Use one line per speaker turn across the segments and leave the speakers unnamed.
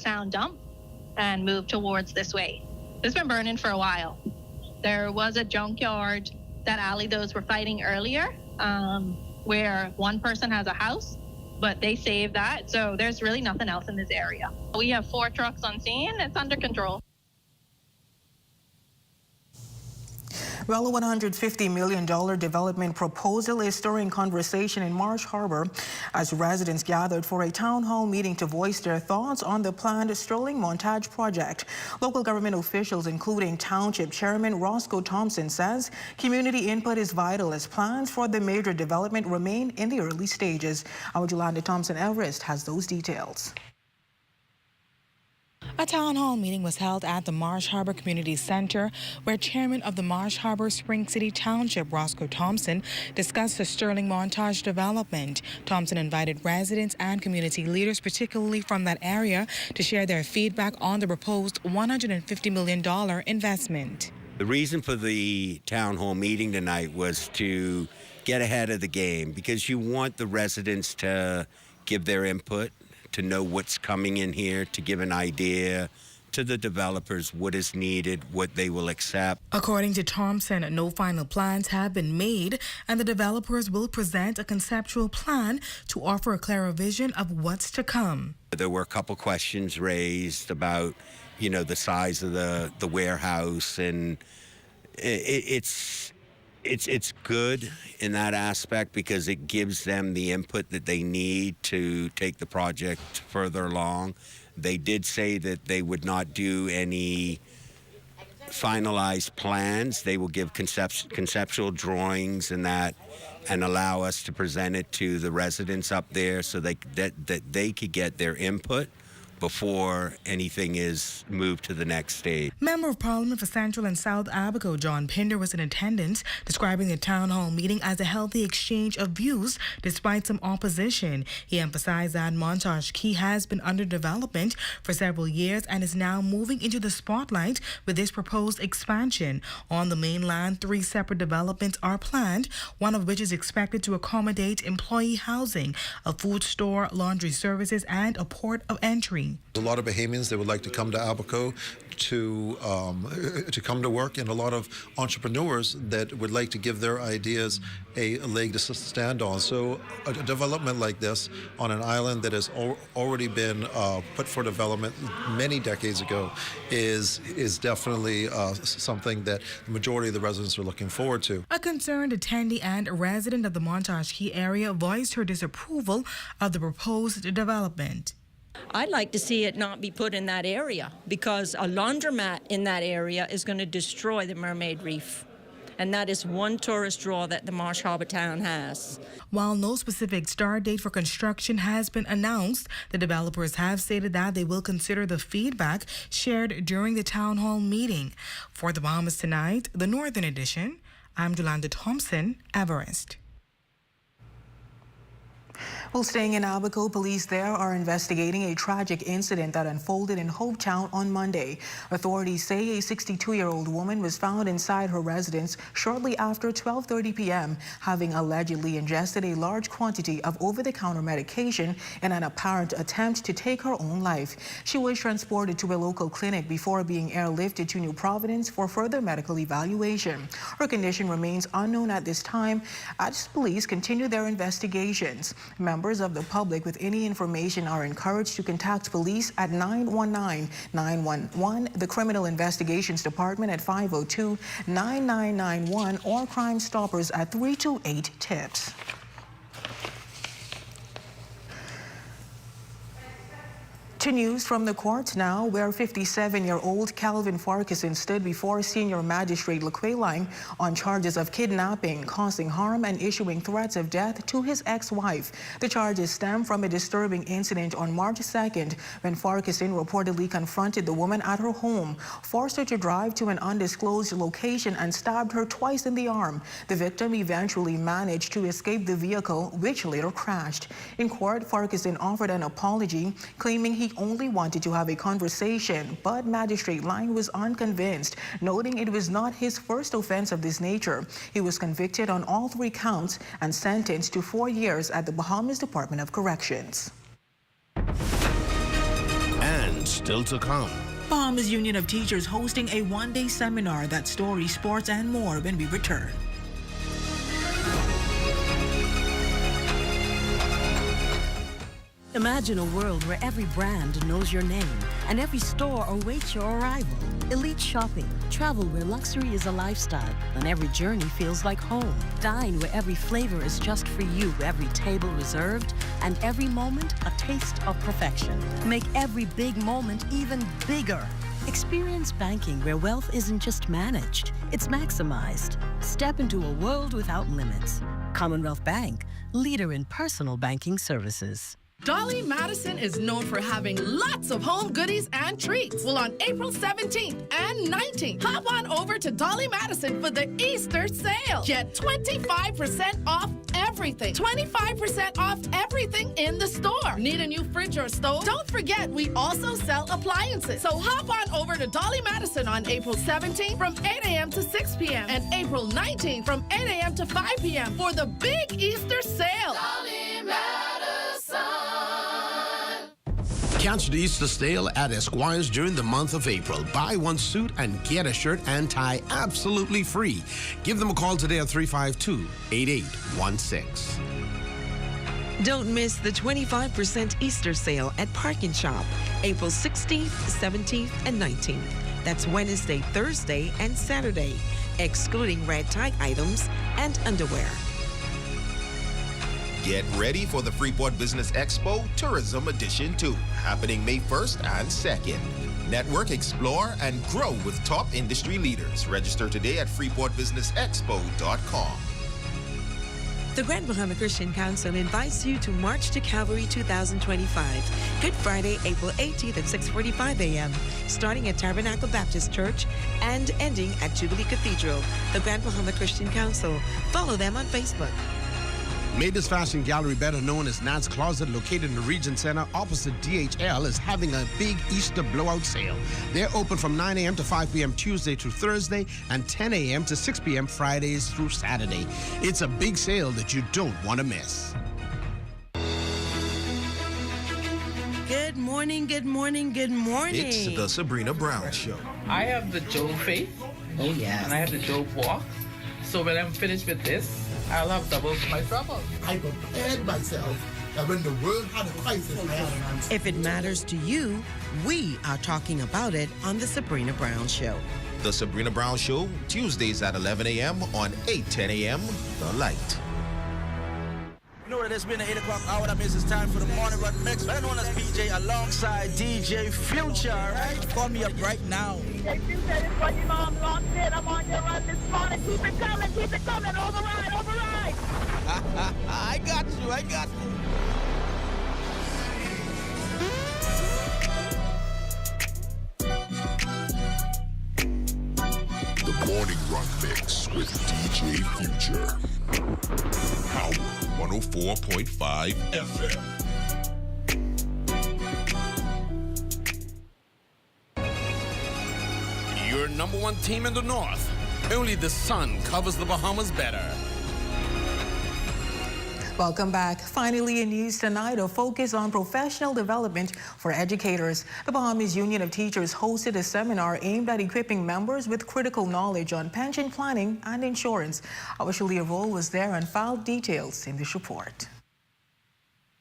sound dump and move towards this way. It's been burning for a while. There was a junkyard that alley those were fighting earlier, where one person has a house, but they saved that. So there's really nothing else in this area. We have 4 trucks on scene. It's under control.
Well, a $150 million development proposal is stirring conversation in Marsh Harbor as residents gathered for a town hall meeting to voice their thoughts on the planned Sterling Montage project. Local government officials, including Township Chairman Roscoe Thompson, says community input is vital as plans for the major development remain in the early stages. Our Jolanda Thompson-Everest has those details.
A town hall meeting was held at the Marsh Harbor Community Center, where Chairman of the Marsh Harbor Spring City Township, Roscoe Thompson, discussed the Sterling Montage development. Thompson invited residents and community leaders, particularly from that area, to share their feedback on the proposed $150 million investment.
The reason for the town hall meeting tonight was to get ahead of the game, because you want the residents to give their input, to know what's coming in here, to give an idea to the developers what is needed, what they will accept.
According to Thompson, no final plans have been made, and the developers will present a conceptual plan to offer a clearer vision of what's to come.
There were a couple questions raised about, the size of the warehouse, and it's good in that aspect because it gives them the input that they need to take the project further along. They did say that they would not do any finalized plans. They will give conceptual drawings and that, and allow us to present it to the residents up there so that they could get their input before anything is moved to the next stage.
Member of Parliament for Central and South Abaco, John Pinder, was in attendance, describing the town hall meeting as a healthy exchange of views despite some opposition. He emphasized that Montage Key has been under development for several years and is now moving into the spotlight with this proposed expansion. On the mainland, 3 separate developments are planned, one of which is expected to accommodate employee housing, a food store, laundry services, and a port of entry.
There's a lot of Bahamians that would like to come to Abaco to come to work, and a lot of entrepreneurs that would like to give their ideas a leg to stand on. So a development like this on an island that has already been put for development many decades ago is definitely something that the majority of the residents are looking forward to.
A concerned attendee and a resident of the Montage Key area voiced her disapproval of the proposed development.
I'd like to see it not be put in that area, because a laundromat in that area is going to destroy the Mermaid Reef. And that is one tourist draw that the Marsh Harbor town has.
While no specific start date for construction has been announced, the developers have stated that they will consider the feedback shared during the town hall meeting. For the Bahamas Tonight, the Northern Edition, I'm Jolanda Thompson-Everest.
Well, staying in Abaco, police there are investigating a tragic incident that unfolded in Hopetown on Monday. Authorities say a 62-year-old woman was found inside her residence shortly after 12:30 p.m., having allegedly ingested a large quantity of over-the-counter medication in an apparent attempt to take her own life. She was transported to a local clinic before being airlifted to New Providence for further medical evaluation. Her condition remains unknown at this time as police continue their investigations. Members of the public with any information are encouraged to contact police at 919-911, the Criminal Investigations Department at 502-9991, or Crime Stoppers at 328-TIPS. To news from the court now, where 57-year-old Calvin Farquharson stood before Senior Magistrate LaQuayline on charges of kidnapping, causing harm, and issuing threats of death to his ex-wife. The charges stem from a disturbing incident on March 2nd when Farquharson reportedly confronted the woman at her home, forced her to drive to an undisclosed location, and stabbed her twice in the arm. The victim eventually managed to escape the vehicle, which later crashed. In court, Farquharson offered an apology, claiming he only wanted to have a conversation, but Magistrate Line was unconvinced, noting it was not his first offense of this nature. He was convicted on all 3 counts and sentenced to 4 years at the Bahamas Department of Corrections.
And still to come.
Bahamas Union of Teachers hosting a one-day seminar. That story, sports, and more when we return.
Imagine a world where every brand knows your name and every store awaits your arrival. Elite shopping, travel where luxury is a lifestyle and every journey feels like home. Dine where every flavor is just for you, every table reserved, and every moment a taste of perfection. Make every big moment even bigger. Experience banking where wealth isn't just managed, it's maximized. Step into a world without limits. Commonwealth Bank, leader in personal banking services.
Dolly Madison is known for having lots of home goodies and treats. Well, on April 17th and 19th, hop on over to Dolly Madison for the Easter sale. Get 25% off everything. 25% off everything in the store. Need a new fridge or stove? Don't forget, we also sell appliances. So hop on over to Dolly Madison on April 17th from 8 a.m. to 6 p.m. and April 19th from 8 a.m. to 5 p.m. for the big Easter sale. Dolly Madison.
Catch the Easter sale at Esquire's during the month of April. Buy one suit and get a shirt and tie absolutely free. Give them a call today at 352-8816.
Don't miss the 25% Easter sale at Park & Shop, April 16th, 17th, and 19th. That's Wednesday, Thursday, and Saturday, excluding red tie items and underwear.
Get ready for the Freeport Business Expo Tourism Edition 2, happening May 1st and 2nd. Network, explore, and grow with top industry leaders. Register today at freeportbusinessexpo.com.
The Grand Bahama Christian Council invites you to March to Calvary 2025, Good Friday, April 18th at 6:45 a.m., starting at Tabernacle Baptist Church and ending at Jubilee Cathedral. The Grand Bahama Christian Council. Follow them on Facebook.
Mavis Fashion Gallery, better known as Nat's Closet, located in the Region Center opposite DHL, is having a big Easter blowout sale. They're open from 9 a.m. to 5 p.m. Tuesday through Thursday and 10 a.m. to 6 p.m. Fridays through Saturday. It's a big sale that you don't want to miss.
Good morning, good morning, good morning.
It's the Sabrina Brown Show.
I have the Joe faith.
Oh, yes.
And I have the Joe walk. So when I'm finished with this, I'll have double my trouble.
I prepared myself that when the world had a crisis,
if it matters to you, we are talking about it on The Sabrina Brown Show.
The Sabrina Brown Show, Tuesdays at 11 a.m. on 8:10 a.m. The Light.
You know that it's been the 8 o'clock hour. That means it's time for the morning run mix. Better known as PJ alongside DJ Future, right? Call me up right now.
DJ Future, this one, you know I'm locked in. I'm on your run this morning. Keep it coming, override, override.
I got you.
The morning run mix with DJ Future. Power 104.5 FM.
Your number one team in the North. Only the sun covers the Bahamas better.
Welcome back. Finally, in news tonight, a focus on professional development for educators. The Bahamas Union of Teachers hosted a seminar aimed at equipping members with critical knowledge on pension planning and insurance. Our Shalia Roll was there and filed details in this report.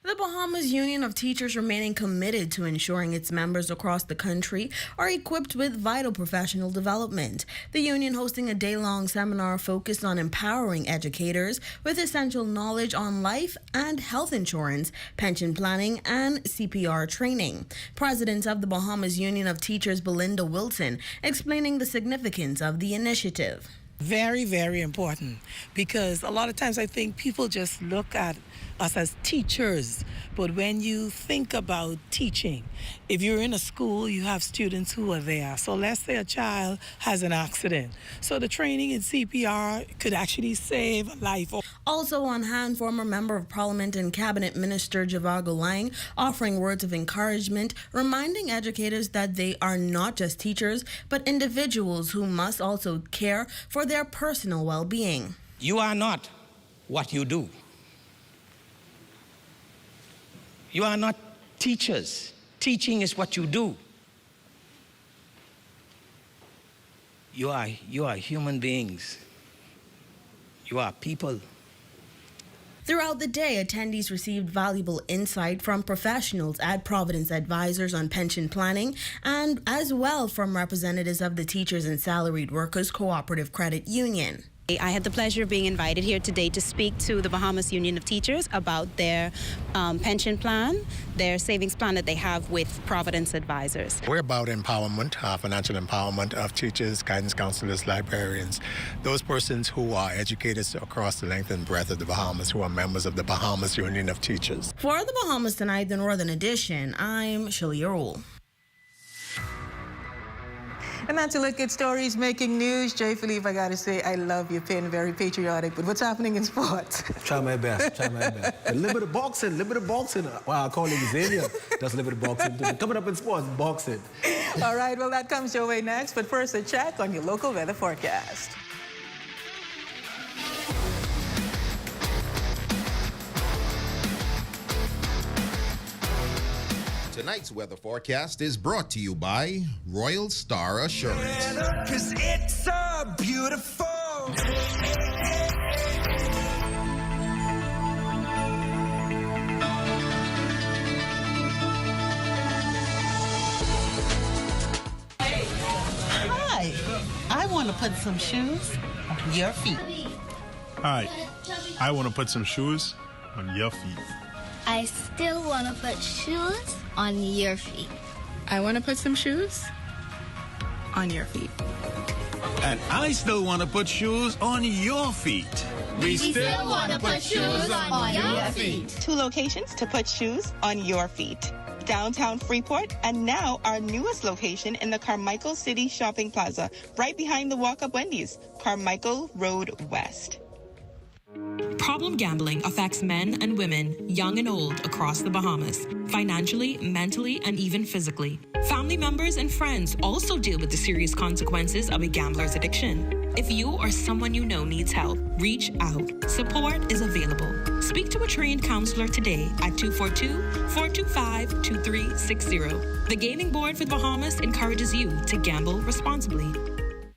The Bahamas Union of Teachers remaining committed to ensuring its members across the country are equipped with vital professional development. The union hosting a day-long seminar focused on empowering educators with essential knowledge on life and health insurance, pension planning, and CPR training. President of the Bahamas Union of Teachers, Belinda Wilson, explaining the significance of the initiative.
Very, very important, because a lot of times I think people just look at us as teachers, but when you think about teaching, if you're in a school, you have students who are there. So let's say a child has an accident. So the training in CPR could actually save a life.
Also on hand, former Member of Parliament and Cabinet Minister Javago Lang offering words of encouragement, reminding educators that they are not just teachers, but individuals who must also care for their personal well-being.
You are not what you do. You are not teachers. Teaching is what you do. You are human beings. You are people.
Throughout the day, attendees received valuable insight from professionals at Providence Advisors on pension planning and as well from representatives of the Teachers and Salaried Workers Cooperative Credit Union.
I had the pleasure of being invited here today to speak to the Bahamas Union of Teachers about their pension plan, their savings plan that they have with Providence Advisors.
We're about empowerment, financial empowerment of teachers, guidance counselors, librarians, those persons who are educators across the length and breadth of the Bahamas who are members of the Bahamas Union of Teachers.
For the Bahamas Tonight, the Northern Edition, I'm Shirley Rule.
And that's a look at stories making news. Jay Philippe, I gotta say, I love your pin, very patriotic. But what's happening in sports?
Try my best, try my best. A little bit of boxing, Well, our colleague Xavier does a little bit of boxing too. Coming up in sports, boxing.
All right, well, that comes your way next. But first, a check on your local weather forecast.
Tonight's weather forecast is brought to you by Royal Star Assurance.
Cause it's so beautiful.
Hi, I want to put some shoes on your feet.
Hi, I want to put some shoes on your feet.
I still want to put shoes on your feet.
I want to put some shoes on your feet.
And I still want to put shoes on your feet.
We still want to put shoes on your feet.
2 locations to put shoes on your feet. Downtown Freeport, and now our newest location in the Carmichael City Shopping Plaza, right behind the Walk-Up Wendy's, Carmichael Road West.
Problem gambling affects men and women, young and old, across the Bahamas, financially, mentally, and even physically. Family members and friends also deal with the serious consequences of a gambler's addiction. If you or someone you know needs help, reach out. Support is available. Speak to a trained counselor today at 242-425-2360. The Gaming Board for the Bahamas encourages you to gamble responsibly.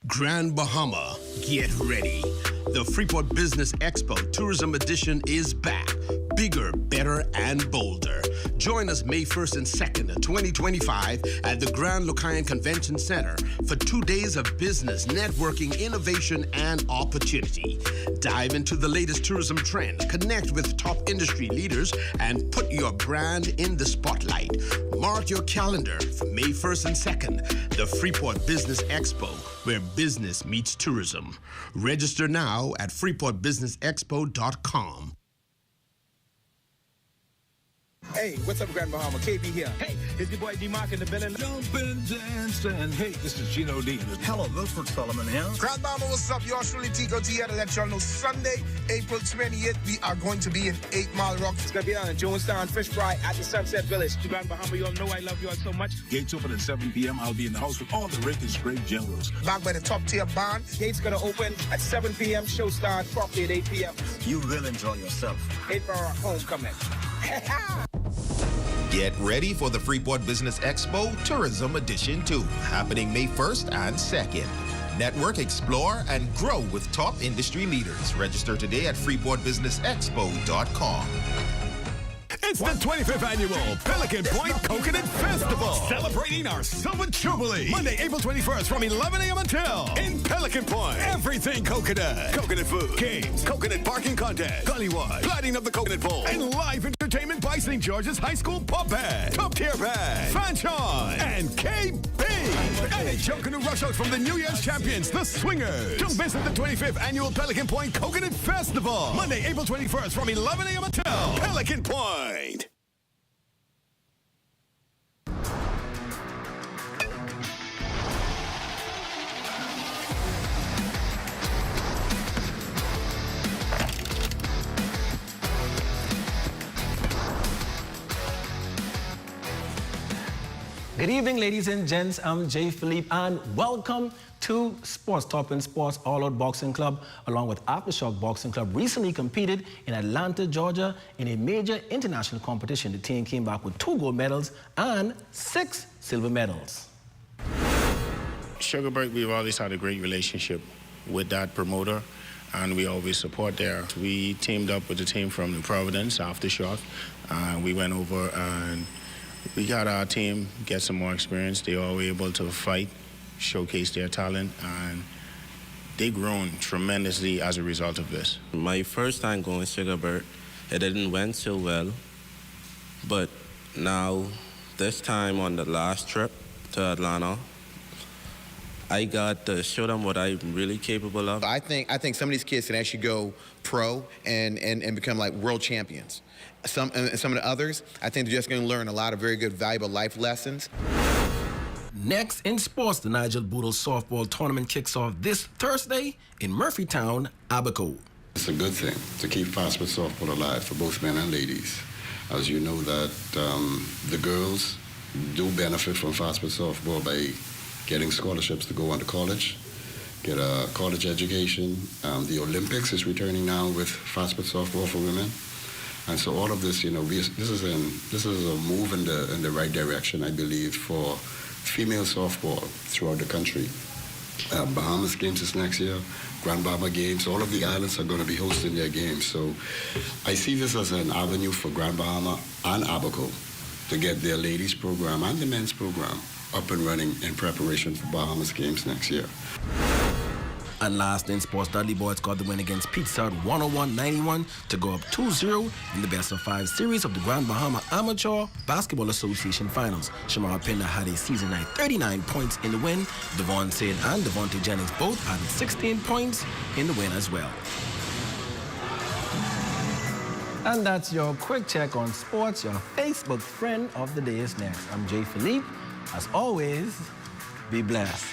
Grand Bahama, get ready. The Freeport Business Expo Tourism Edition is back. Bigger, better, and bolder. Join us May 1st and 2nd, 2025 at the Grand Lucayan Convention Center for 2 days of business, networking, innovation, and opportunity. Dive into the latest tourism trends, connect with top industry leaders, and put your brand in the spotlight. Mark your calendar for May 1st and 2nd, the Freeport Business Expo, where business meets tourism. Register now at freeportbusinessexpo.com.
Hey, what's up, Grand Bahama? KB here. Hey, it's your boy D-Mark in the building.
Jump and dance, and hey, this is Gino D.
Hello, Wilford Solomon here.
Grand Bahama, what's up? Yours truly, Tico T. Here to let y'all know Sunday, April 28th, we are going to be in 8 Mile Rock.
It's going to be on Jonestown Fish Fry at the Sunset Village. To Grand Bahama, you all know I love you all so much.
Gates open at 7 p.m. I'll be in the house with all the Raker's great generals.
Back by the top tier band.
Gates going to open at 7 p.m. Show start properly at 8 p.m.
You will enjoy yourself.
8 for our homecoming.
Get ready for the Freeport Business Expo Tourism Edition 2, happening May 1st and 2nd. Network, explore, and grow with top industry leaders. Register today at freeportbusinessexpo.com.
It's the 25th annual Pelican Point Coconut Festival, celebrating our Silver Jubilee. Monday, April 21st from 11 a.m. until in Pelican Point. Everything coconut. Coconut food, games, coconut barking contest, gully wash, gliding of the coconut pole, and live entertainment by St. George's High School Pop Band, Top Tier Band, Fanchon, and KB. And a Joker rush out from the New Year's champions, the Swingers. Don't visit the 25th annual Pelican Point Coconut Festival. Monday, April 21st from 11 a.m. until Pelican Point.
Good evening, ladies and gents. I'm Jay Philippe, and welcome to Sports Top in Sports All Out Boxing Club, along with Aftershock Boxing Club, recently competed in Atlanta, Georgia, in a major international competition. The team came back with 2 gold medals and 6 silver medals.
Sugarbird, we've always had a great relationship with that promoter, and we always support there. We teamed up with the team from New Providence, Aftershock. We went over and we got our team get some more experience. They all were able to fight, showcase their talent, and they've grown tremendously as a result of this.
My first time going Sugarbird, it didn't went so well, but now this time on the last trip to Atlanta, I got to show them what I'm really capable of.
I think some of these kids can actually go pro and become like world champions. Some of the others, I think they're just going to learn a lot of very good, valuable life lessons.
Next in sports, the Nigel Boodle softball tournament kicks off this Thursday in Murphytown, Abaco.
It's a good thing to keep fast pitch softball alive for both men and ladies. As you know that the girls do benefit from fast pitch softball by getting scholarships to go on to college, get a college education. The Olympics is returning now with fast pitch softball for women. And so all of this, you know, this is a move in the right direction, I believe, for female softball throughout the country. Bahamas games is next year, Grand Bahama games, all of the islands are going to be hosting their games. So I see this as an avenue for Grand Bahama and Abaco to get their ladies program and the men's program up and running in preparation for Bahamas games next year.
And last in sports, Dudley Boys got the win against Pizza Hut 101-91 to go up 2-0 in the best-of-5 series of the Grand Bahama Amateur Basketball Association Finals. Shamar Pender had a season-high 39 points in the win. Devon Sade and Devontae Jennings both added 16 points in the win as well. And that's your quick check on sports. Your Facebook friend of the day is next. I'm Jay Philippe. As always, be blessed.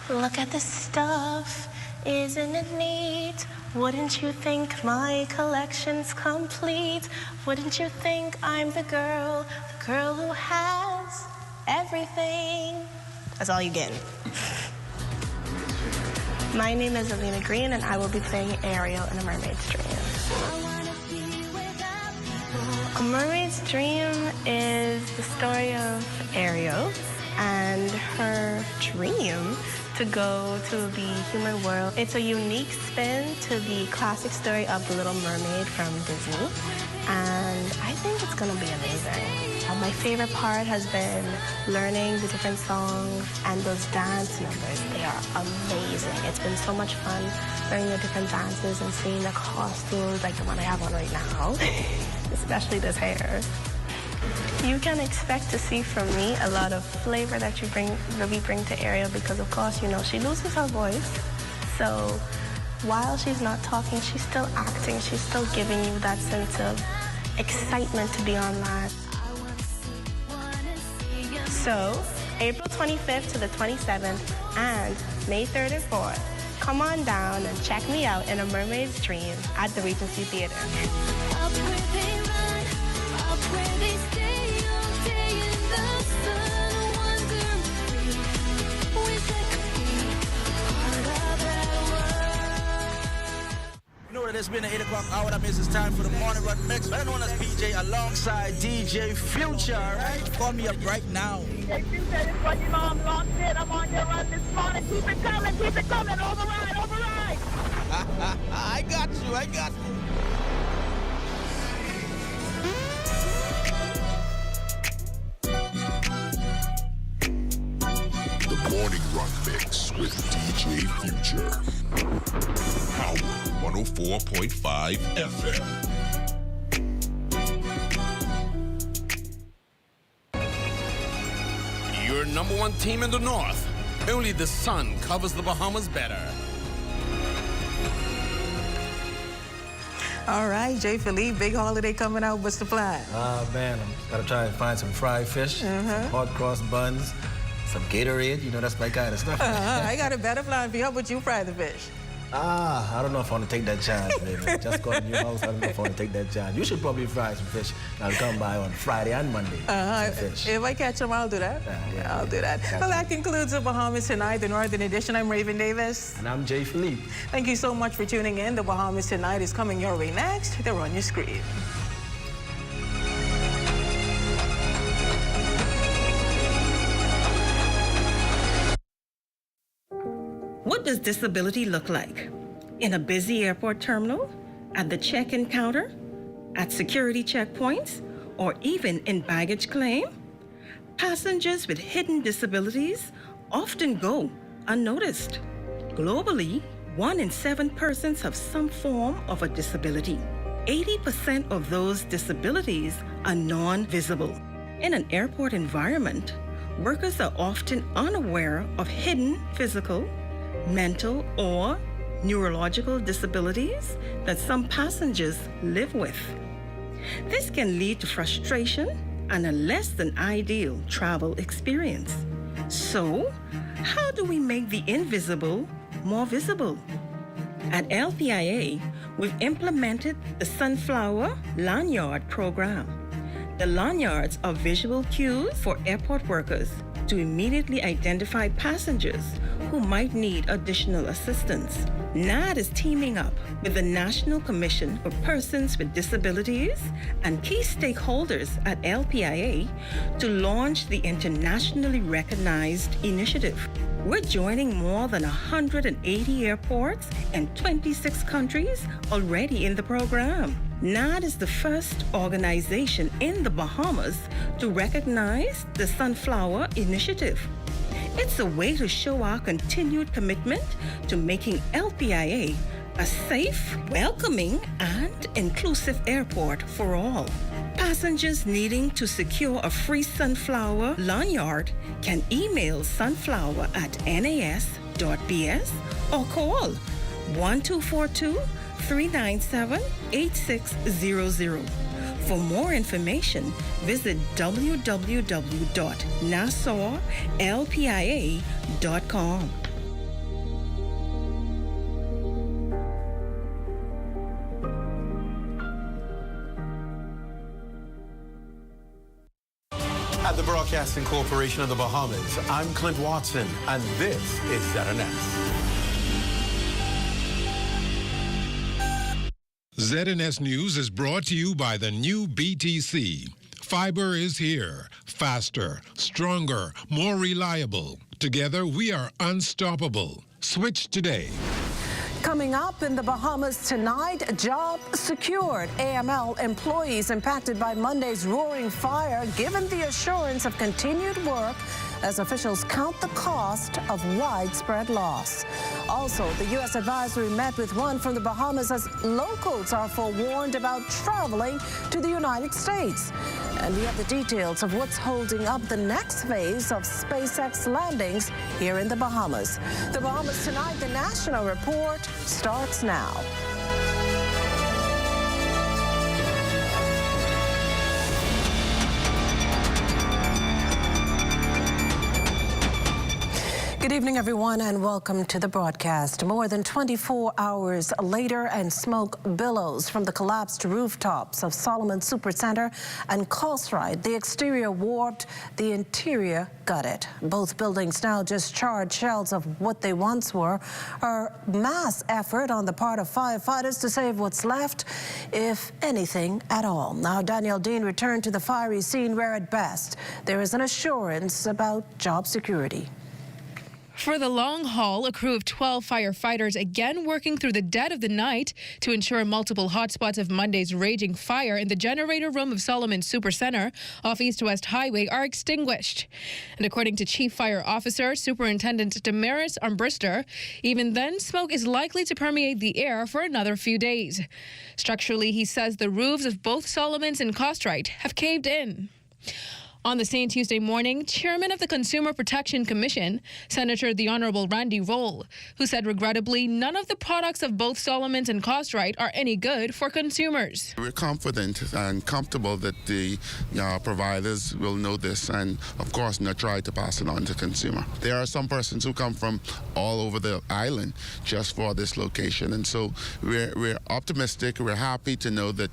Look at the stuff, isn't it neat? Wouldn't you think my collection's complete? Wouldn't you think I'm the girl who has everything? That's all you get. My name is Alina Green, and I will be playing Ariel in A Mermaid's Dream. A Mermaid's Dream is the story of Ariel and her dream to go to the human world. It's a unique spin to the classic story of The Little Mermaid from Disney, and I think it's gonna be amazing. My favorite part has been learning the different songs and those dance numbers. They are amazing. It's been so much fun learning the different dances and seeing the costumes like the one I have on right now, especially this hair. You can expect to see from me a lot of flavor that we bring to Ariel because, of course, you know, she loses her voice. So while she's not talking, she's still acting. She's still giving you that sense of excitement to be on land. So April 25th to the 27th and May 3rd and 4th, come on down and check me out in A Mermaid's Dream at the Regency Theater.
Up where they run, up where they stay all day in the sun. Wonder wish I could be part of that world.
You know that it's been the 8 o'clock hour. That means it's time for the morning run mix. Better known as PJ alongside DJ Future, right? Call me up right now.
DJ Future, this one, you know I'm locked in. I'm on your run this morning. Keep it coming. Override.
I got you.
The
Morning Run Mix with DJ Future. Power 104.5 FM.
Your #1 team in the North. Only the sun covers the Bahamas better.
All right, Jay Philippe, big holiday coming out. What's the plan?
Man, I'm gotta try and find some fried fish, some hot cross buns, some Gatorade. You know, that's my kind of stuff.
I got a better plan for you. How about you fry the fish?
I don't know if I want to take that chance, baby. Just got a new house. I don't know if I want to take that chance. You should probably fry some fish. I'll come by on Friday and Monday. Some fish.
If I catch them, I'll do that.
Yeah,
I'll do that. Well, that concludes the Bahamas Tonight, the Northern Edition. I'm Raven Davis.
And I'm Jay Philippe.
Thank you so much for tuning in. The Bahamas Tonight is coming your way next. They're on your screen.
What does disability look like? In a busy airport terminal, at the check-in counter, at security checkpoints, or even in baggage claim? Passengers with hidden disabilities often go unnoticed. Globally, 1 in 7 persons have some form of a disability. 80% of those disabilities are non-visible. In an airport environment, workers are often unaware of hidden physical, mental, or neurological disabilities that some passengers live with. This can lead to frustration and a less than ideal travel experience. So, how do we make the invisible more visible? At LPIA, we've implemented the Sunflower Lanyard program. The lanyards are visual cues for airport workers to immediately identify passengers who might need additional assistance. NAD is teaming up with the National Commission for Persons with Disabilities and key stakeholders at LPIA to launch the internationally recognized initiative. We're joining more than 180 airports and 26 countries already in the program. NAD is the first organization in the Bahamas to recognize the Sunflower Initiative. It's a way to show our continued commitment to making LPIA a safe, welcoming, and inclusive airport for all. Passengers needing to secure a free Sunflower lanyard can email sunflower@nas.bs or call 1242-397-8600. For more information, visit www.nassauLPIA.com.
At the Broadcasting Corporation of the Bahamas, I'm Clint Watson, and this is ZNS.
ZNS News is brought to you by the new BTC. Fiber is here. Faster, stronger, more reliable. Together, we are unstoppable. Switch today.
Coming up in the Bahamas tonight, job secured. AML employees impacted by Monday's roaring fire given the assurance of continued work as officials count the cost of widespread loss. Also, the U.S. advisory met with one from the Bahamas as locals are forewarned about traveling to the United States. And we have the details of what's holding up the next phase of SpaceX landings here in the Bahamas. The Bahamas Tonight, the National Report starts now. Good evening, everyone, and welcome to the broadcast. More than 24 hours later, and smoke billows from the collapsed rooftops of Solomon Supercenter and Costright. The exterior warped, the interior gutted. Both buildings now just charred shells of what they once were. A mass effort on the part of firefighters to save what's left, if anything at all. Now, Danielle Dean returned to the fiery scene where, at best, there is an assurance about job security.
For the long haul, a crew of 12 firefighters again working through the dead of the night to ensure multiple hotspots of Monday's raging fire in the generator room of Solomon Supercenter off East West Highway are extinguished. And according to Chief Fire Officer Superintendent Damaris Armbrister, even then, smoke is likely to permeate the air for another few days. Structurally, he says the roofs of both Solomons and Costright have caved in. On the same Tuesday morning, Chairman of the Consumer Protection Commission, Senator the Honorable Randy Roll, who said regrettably none of the products of both Solomons and Costright are any good for consumers.
We're confident and comfortable that the providers will know this and, of course, not try to pass it on to consumer. There are some persons who come from all over the island just for this location, and so we're optimistic. We're happy to know that,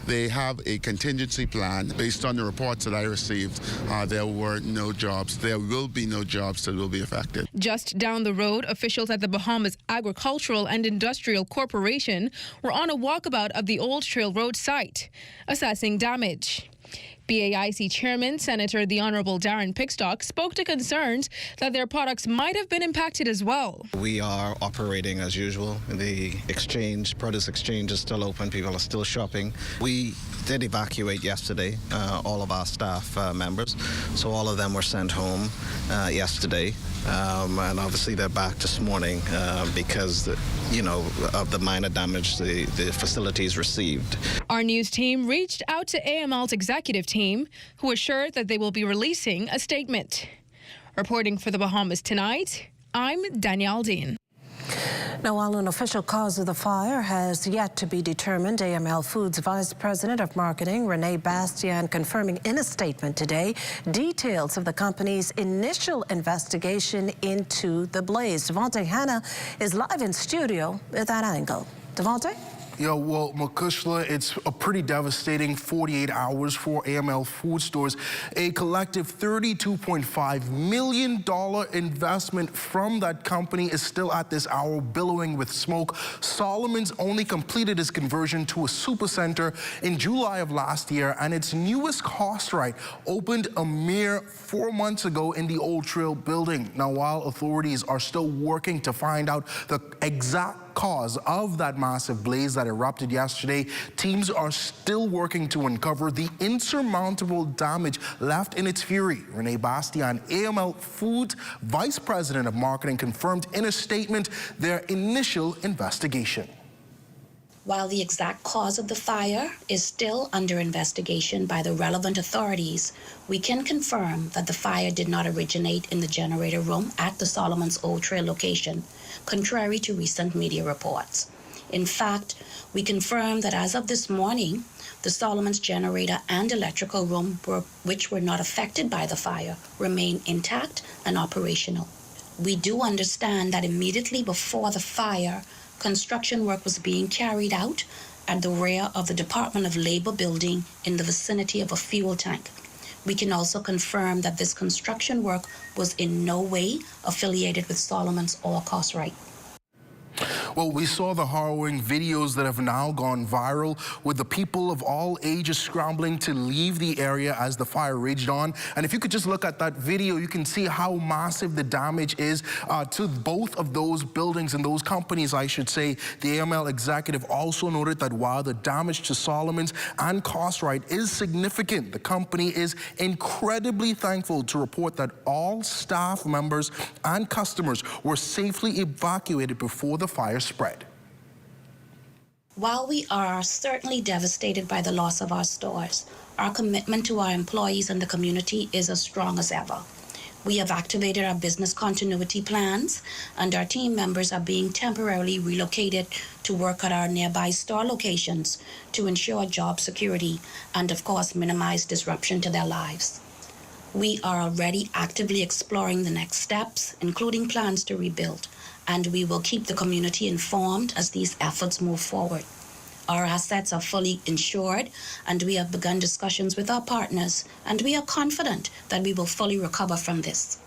they have a contingency plan based on the reports that I received. There were no jobs. There will be no jobs that will be affected.
Just down the road, officials at the Bahamas Agricultural and Industrial Corporation were on a walkabout of the Old Trail Road site, assessing damage. BAIC Chairman Senator the Honorable Darren Pickstock spoke to concerns that their products might have been impacted as well.
We are operating as usual. The produce exchange is still open. People are still shopping. We did evacuate yesterday, all of our staff members, so all of them were sent home yesterday. And obviously they're back this morning because, of the minor damage the facilities received.
Our news team reached out to AML's executive team, who assured that they will be releasing a statement. Reporting for the Bahamas Tonight, I'm Danielle Dean.
Now, while an official cause of the fire has yet to be determined, AML Foods Vice President of Marketing, Renee Bastian, confirming in a statement today details of the company's initial investigation into the blaze. Devontae Hanna is live in studio at that angle. Devontae?
Yeah, well, Makushla, it's a pretty devastating 48 hours for AML Food Stores. A collective $32.5 million investment from that company is still at this hour billowing with smoke. Solomon's only completed its conversion to a supercenter in July of last year, and its newest Costright opened a mere 4 months ago in the Old Trail building. Now, while authorities are still working to find out the exact cause of that massive blaze that erupted yesterday, teams are still working to uncover the insurmountable damage left in its fury. Renee Bastian, AML Foods Vice President of Marketing, confirmed in a statement their initial investigation.
While the exact cause of the fire is still under investigation by the relevant authorities, we can confirm that the fire did not originate in the generator room at the Solomon's Old Trail location, contrary to recent media reports. In fact, we confirm that as of this morning, the Solomon's generator and electrical room, which were not affected by the fire, remain intact and operational. We do understand that immediately before the fire, construction work was being carried out at the rear of the Department of Labor building in the vicinity of a fuel tank. We can also confirm that this construction work was in no way affiliated with Solomon's or Costright.
Well, we saw the harrowing videos that have now gone viral with the people of all ages scrambling to leave the area as the fire raged on. And if you could just look at that video, you can see how massive the damage is to both of those buildings and those companies, I should say. The AML executive also noted that while the damage to Solomon's and Costright is significant, the company is incredibly thankful to report that all staff members and customers were safely evacuated before the fire spread.
While we are certainly devastated by the loss of our stores, our commitment to our employees and the community is as strong as ever. We have activated our business continuity plans, and our team members are being temporarily relocated to work at our nearby store locations to ensure job security and, of course, minimize disruption to their lives. We are already actively exploring the next steps, including plans to rebuild, and we will keep the community informed as these efforts move forward. Our assets are fully insured, and we have begun discussions with our partners, and we are confident that we will fully recover from this.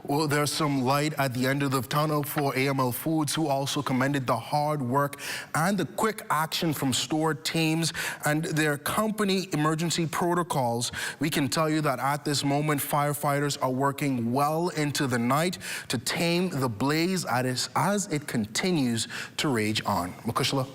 Well, there's some light at the end of the tunnel for AML Foods, who also commended the hard work and the quick action from store teams and their company emergency protocols. We can tell you that at this moment, firefighters are working well into the night to tame the blaze as it continues to rage on. Makushla.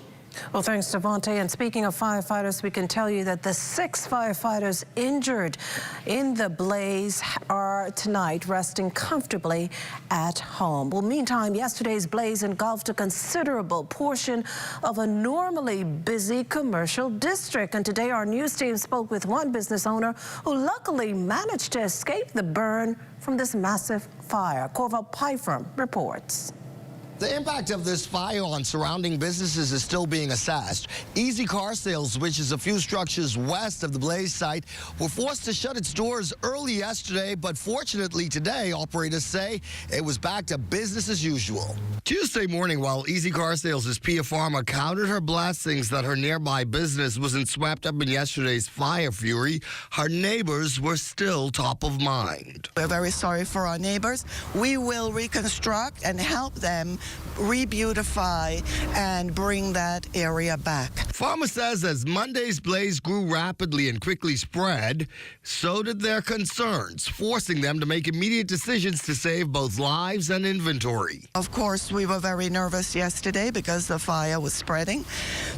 Well, thanks, Devontae. And speaking of firefighters, we can tell you that the 6 firefighters injured in the blaze are tonight resting comfortably at home. Well, meantime, yesterday's blaze engulfed a considerable portion of a normally busy commercial district. And today our news team spoke with one business owner who luckily managed to escape the burn from this massive fire. Corval Pyfrom reports.
The impact of this fire on surrounding businesses is still being assessed. Easy Car Sales, which is a few structures west of the blaze site, were forced to shut its doors early yesterday, but fortunately today, operators say it was back to business as usual. Tuesday morning, while Easy Car Sales' Pia Farmer counted her blessings that her nearby business wasn't swept up in yesterday's fire fury, her neighbors were still top of mind.
We're very sorry for our neighbors. We will reconstruct and help them re-beautify and bring that area back.
Farmer says as Monday's blaze grew rapidly and quickly spread, so did their concerns, forcing them to make immediate decisions to save both lives and inventory.
Of course, we were very nervous yesterday because the fire was spreading.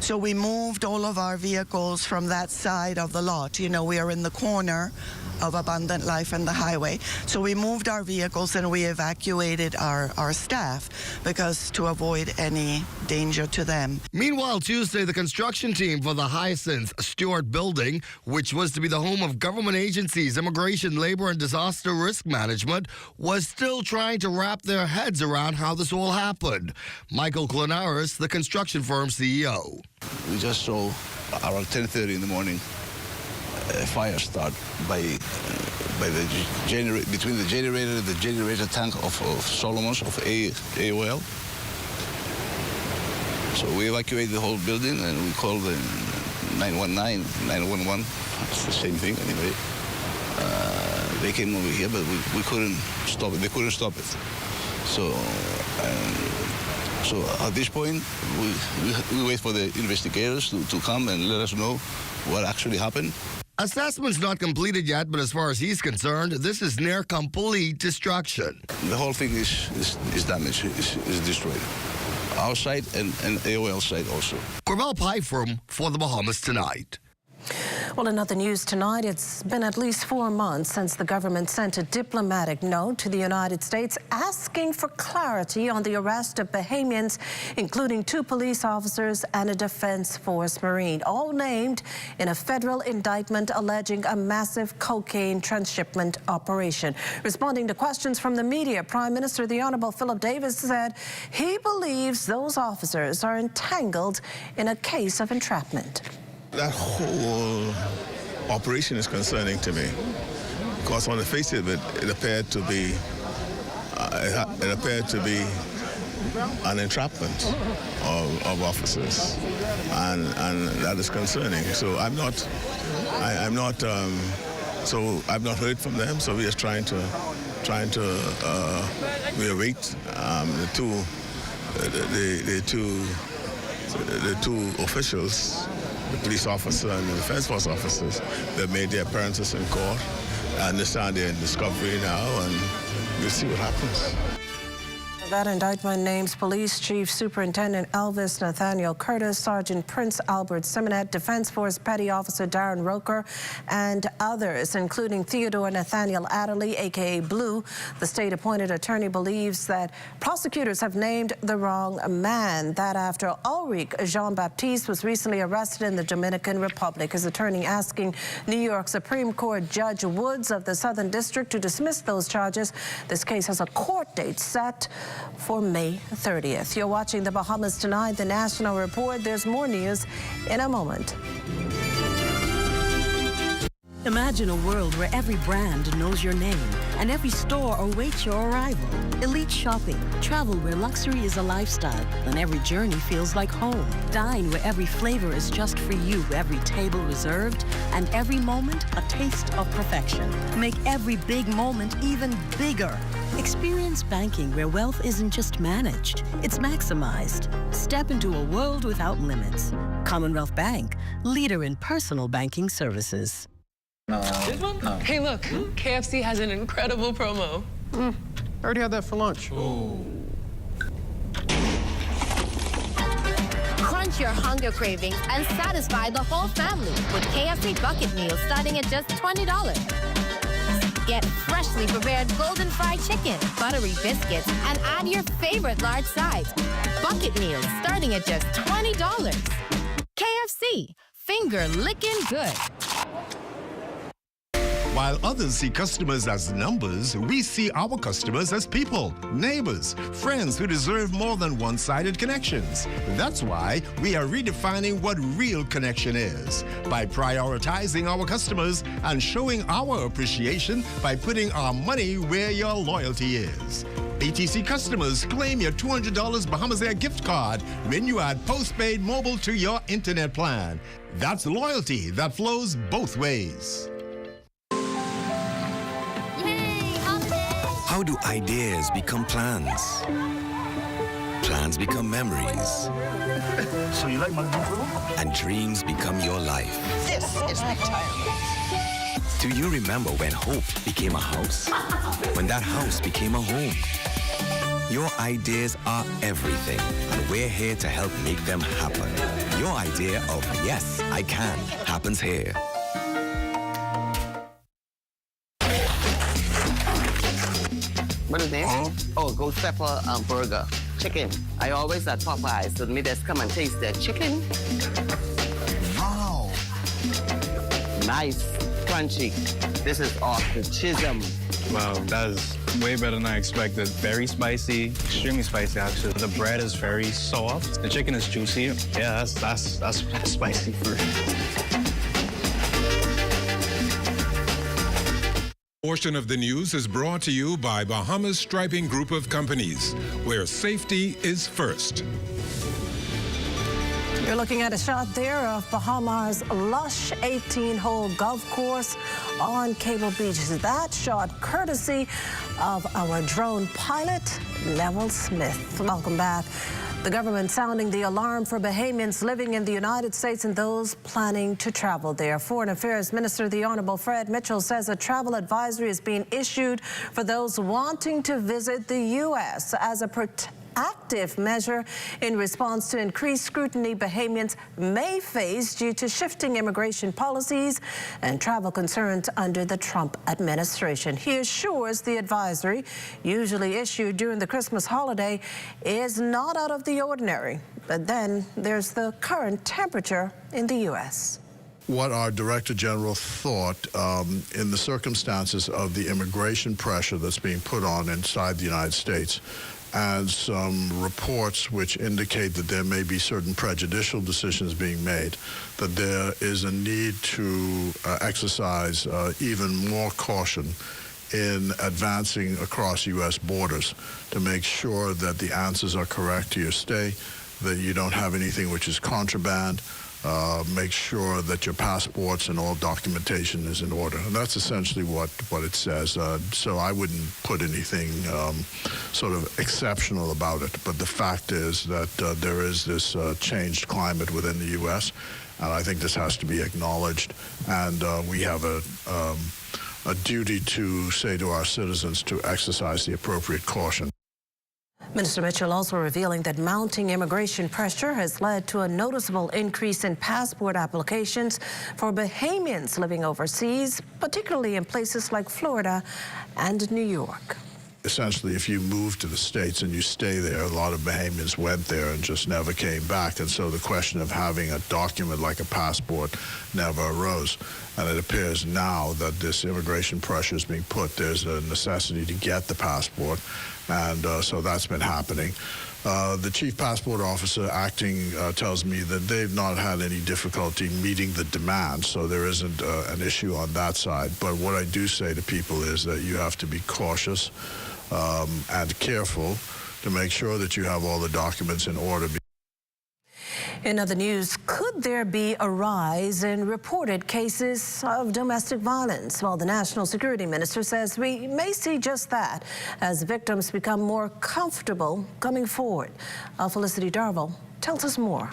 So we moved all of our vehicles from that side of the lot. You know, we are in the corner of Abundant Life and the highway. So we moved our vehicles and we evacuated our staff because to avoid any danger to them.
Meanwhile, Tuesday, the construction team for the Hyacinth Stewart building, which was to be the home of government agencies, immigration, labor, and disaster risk management, was still trying to wrap their heads around how this all happened. Michael Clanaris, the construction firm's CEO.
We just saw around 10:30 in the morning a fire start by the between the generator and the generator tank of Solomon's of AOL. So we evacuated the whole building and we called the 919, 911. It's the same thing anyway. They came over here, but we couldn't stop it. They couldn't stop it. So at this point, we wait for the investigators to come and let us know what actually happened.
Assessment's not completed yet, but as far as he's concerned, this is near complete destruction.
The whole thing is damaged, is destroyed. Our site and AOL site also.
Corval Pyfrom for the Bahamas Tonight.
Well, in other news tonight, it's been at least 4 months since the government sent a diplomatic note to the United States asking for clarity on the arrest of Bahamians, including 2 police officers and a Defense Force Marine, all named in a federal indictment alleging a massive cocaine transshipment operation. Responding to questions from the media, Prime Minister the Honorable Philip Davis said he believes those officers are entangled in a case of entrapment.
That whole operation is concerning to me because on the face of it, it appeared to be an entrapment of officers, and that is concerning. So I've not heard from them. So we are trying to we await the two officials, the police officer and the Defense Force officers, that made their appearances in court. I understand they're in discovery now, and we'll see what happens.
That indictment names Police Chief Superintendent Elvis Nathaniel Curtis, Sergeant Prince Albert Simonet, Defense Force Petty Officer Darren Roker, and others, including Theodore Nathaniel Adderley, a.k.a. Blue. The state-appointed attorney believes that prosecutors have named the wrong man. That after Ulrich Jean-Baptiste was recently arrested in the Dominican Republic. His attorney asking New York Supreme Court Judge Woods of the Southern District to dismiss those charges. This case has a court date set for May 30th. You're watching the Bahamas Tonight, the National Report. There's more news in a moment.
Imagine a world where every brand knows your name and every store awaits your arrival. Elite shopping. Travel where luxury is a lifestyle and every journey feels like home. Dine where every flavor is just for you, every table reserved, and every moment a taste of perfection. Make every big moment even bigger. Experience banking where wealth isn't just managed, it's maximized. Step into a world without limits. Commonwealth Bank, leader in personal banking services.
This one? No. Hey, look, KFC has an incredible promo.
I already had that for lunch.
Crunch your hunger cravings and satisfy the whole family with KFC bucket meals starting at just $20. Get freshly prepared golden fried chicken, buttery biscuits, and add your favorite large sides. Bucket meals starting at just $20. KFC, finger licking good.
While others see customers as numbers, we see our customers as people, neighbors, friends who deserve more than one-sided connections. That's why we are redefining what real connection is by prioritizing our customers and showing our appreciation by putting our money where your loyalty is. BTC customers, claim your $200 Bahamas Air gift card when you add postpaid mobile to your internet plan. That's loyalty that flows both ways.
How do ideas become plans? Plans become memories.
So you like my new
And dreams become your life.
This is my time.
Do you remember when hope became a house? When that house became a home? Your ideas are everything, and we're here to help make them happen. Your idea of yes, I can happens here.
What is it? Oh, ghost pepper burger. Chicken. I always at Popeyes, so me just come and taste their chicken. Wow. Nice, crunchy. This is off the chisholm.
Wow, that is way better than I expected. Very spicy, extremely spicy actually. The bread is very soft. The chicken is juicy. Yeah, that's spicy food.
Portion of the news is brought to you by Bahamas Striping Group of Companies, where safety is first.
You're looking at a shot there of Bahamas' lush 18-hole golf course on Cable Beach. That shot courtesy of our drone pilot, Neville Smith. Welcome back. The government sounding the alarm for Bahamians living in the United States and those planning to travel there. Foreign Affairs Minister, the Honorable Fred Mitchell, says a travel advisory is being issued for those wanting to visit the U.S. as a active measure in response to increased scrutiny Bahamians may face due to shifting immigration policies and travel concerns under the Trump administration. He assures the advisory, usually issued during the Christmas holiday, is not out of the ordinary. But then there's the current temperature in the U.S.
What our Director General thought in the circumstances of the immigration pressure that's being put on inside the United States, and some reports which indicate that there may be certain prejudicial decisions being made, that there is a need to exercise even more caution in advancing across U.S. borders to make sure that the answers are correct to your stay, that you don't have anything which is contraband, make sure that your passports and all documentation is in order. And that's essentially what it says. So I wouldn't put anything sort of exceptional about it. But the fact is that there is this changed climate within the U.S., and I think this has to be acknowledged. And we have a duty to say to our citizens to exercise the appropriate caution.
Minister Mitchell also revealing that mounting immigration pressure has led to a noticeable increase in passport applications for Bahamians living overseas, particularly in places like Florida and New York.
Essentially, if you move to the States and you stay there, a lot of Bahamians went there and just never came back. And so the question of having a document like a passport never arose. And it appears now that this immigration pressure is being put. There's a necessity to get the passport. And so that's been happening. The chief passport officer acting tells me that they've not had any difficulty meeting the demand, so there isn't an issue on that side. But what I do say to people is that you have to be cautious and careful to make sure that you have all the documents in order.
In other news, could there be a rise in reported cases of domestic violence? Well, the National Security Minister says we may see just that as victims become more comfortable coming forward. Felicity Darville tells us more.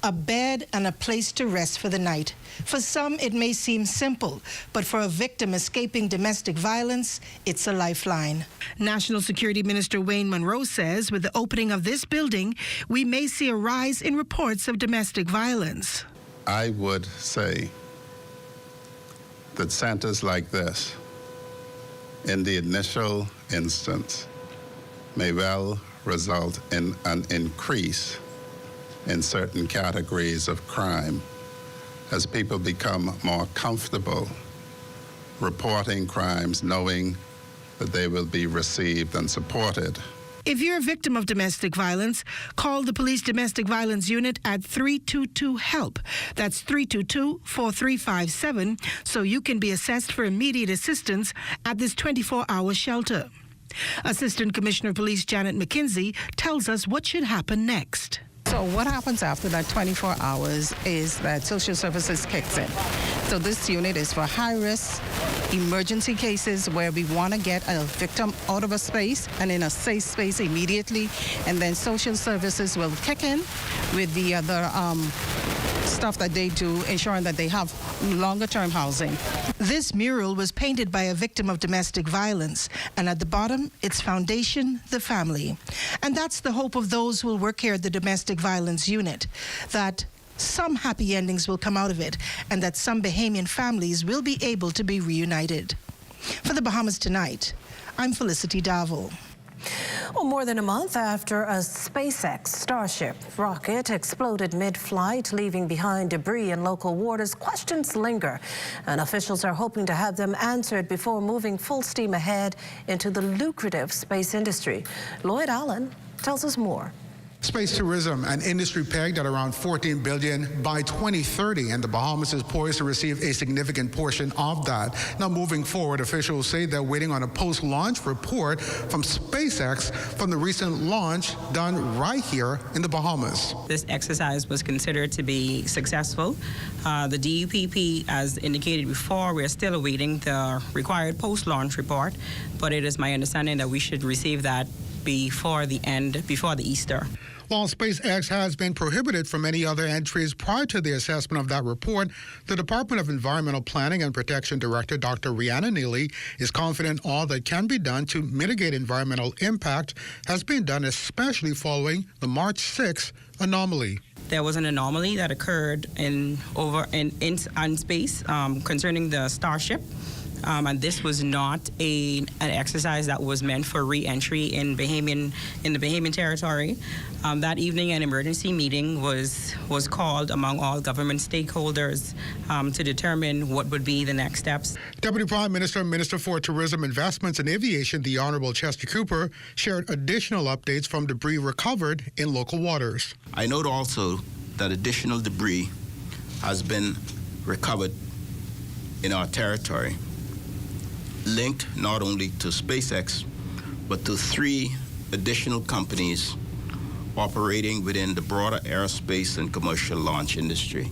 A bed and a place to rest for the night. For some, it may seem simple, but for a victim escaping domestic violence, it's a lifeline. National Security Minister Wayne Monroe says with the opening of this building, we may see a rise in reports of domestic violence.
I would say that centers like this, in the initial instance, may well result in an increase in certain categories of crime as people become more comfortable reporting crimes, knowing that they will be received and supported.
If you're a victim of domestic violence, call the Police Domestic Violence Unit at 322-HELP. That's 322-4357, so you can be assessed for immediate assistance at this 24-hour shelter. Assistant Commissioner of Police Janet McKinsey tells us what should happen next.
So what happens after that 24 hours is that social services kicks in. So this unit is for high-risk emergency cases where we want to get a victim out of a space and in a safe space immediately, and then social services will kick in with the other stuff that they do, ensuring that they have longer-term housing.
This mural was painted by a victim of domestic violence, and at the bottom, its foundation, the family. And that's the hope of those who will work here at the Domestic Violence Unit, that some happy endings will come out of it, and that some Bahamian families will be able to be reunited. For the Bahamas Tonight, I'm Felicity Darville.
Well, more than a month after a SpaceX Starship rocket exploded mid-flight, leaving behind debris in local waters, questions linger, and officials are hoping to have them answered before moving full steam ahead into the lucrative space industry. Lloyd Allen tells us more.
Space tourism, an industry pegged at around $14 billion by 2030, and the Bahamas is poised to receive a significant portion of that. Now, moving forward, officials say they're waiting on a post-launch report from SpaceX from the recent launch done right here in the Bahamas.
This exercise was considered to be successful. The DUPP, as indicated before, we're still awaiting the required post-launch report, but it is my understanding that we should receive that before the Easter.
While SpaceX has been prohibited from any other entries prior to the assessment of that report, the Department of Environmental Planning and Protection Director, Dr. Rihanna Neely, is confident all that can be done to mitigate environmental impact has been done, especially following the March 6th anomaly.
There was an anomaly that occurred in space concerning the Starship. And this was not an exercise that was meant for re-entry in the Bahamian territory. That evening, an emergency meeting was called among all government stakeholders to determine what would be the next steps.
Deputy Prime Minister and Minister for Tourism, Investments and Aviation, the Honorable Chester Cooper, shared additional updates from debris recovered in local waters.
I note also that additional debris has been recovered in our territory, linked not only to SpaceX, but to 3 additional companies operating within the broader aerospace and commercial launch industry.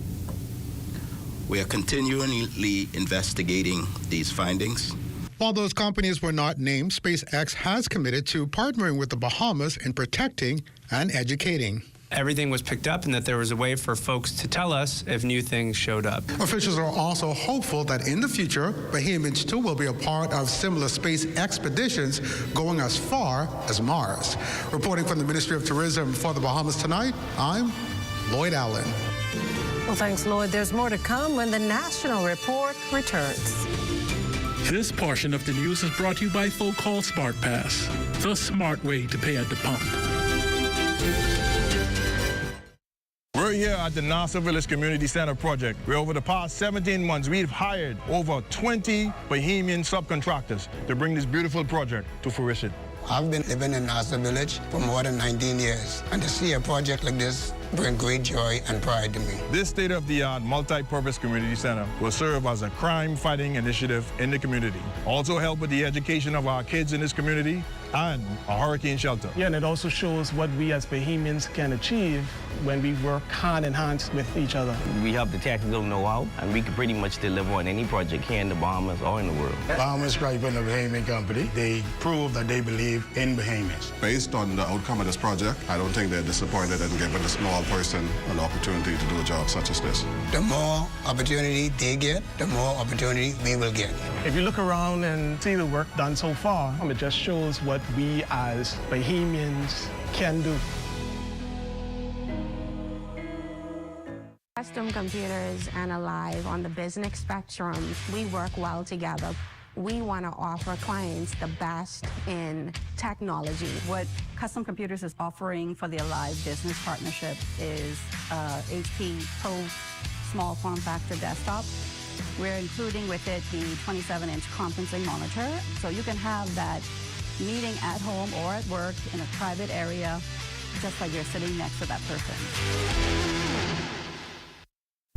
We are continually investigating these findings.
While those companies were not named, SpaceX has committed to partnering with the Bahamas in protecting and educating.
Everything was picked up and that there was a way for folks to tell us if new things showed up.
Officials are also hopeful that in the future, Bahamians too will be a part of similar space expeditions going as far as Mars. Reporting from the Ministry of Tourism for the Bahamas Tonight, I'm Lloyd Allen.
Well, thanks, Lloyd. There's more to come when the National Report returns.
This portion of the news is brought to you by folk called Smart Pass, the smart way to pay at the pump.
We're here at the Nassau Village Community Center project, where over the past 17 months, we've hired over 20 Bahamian subcontractors to bring this beautiful project to fruition.
I've been living in Nassau Village for more than 19 years, and to see a project like this bring great joy and pride to me.
This state-of-the-art multi-purpose community center will serve as a crime-fighting initiative in the community. Also help with the education of our kids in this community and a hurricane shelter.
Yeah, and it also shows what we as Bahamians can achieve when we work hand in hand with each other.
We have the technical know-how, and we can pretty much deliver on any project here in the Bahamas or in the world.
Bahamas Stripe and the Bahamian company, they prove that they believe in Bahamians.
Based on the outcome of this project, I don't think they're disappointed in giving a small person an opportunity to do a job such as this.
The more opportunity they get, the more opportunity we will get.
If you look around and see the work done so far, it just shows what we as Bahamians can do.
Custom Computers and Alive on the business spectrum, we work well together. We want to offer clients the best in technology.
What Custom Computers is offering for the Alive Business Partnership is HP Pro small form factor desktop. We're including with it the 27-inch conferencing monitor, so you can have that meeting at home or at work in a private area, just like you're sitting next to that person.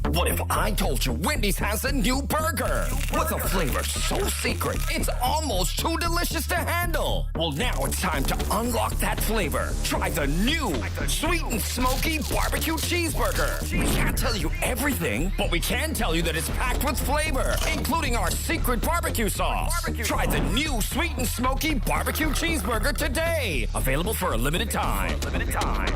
What if I told you Wendy's has a new burger? With a flavor so secret, it's almost too delicious to handle. Well, now it's time to unlock that flavor. Try the new sweet and smoky barbecue cheeseburger. We can't tell you everything, but we can tell you that it's packed with flavor, including our secret barbecue sauce. Try the new sweet and smoky barbecue cheeseburger today. Available for a limited time. Limited time.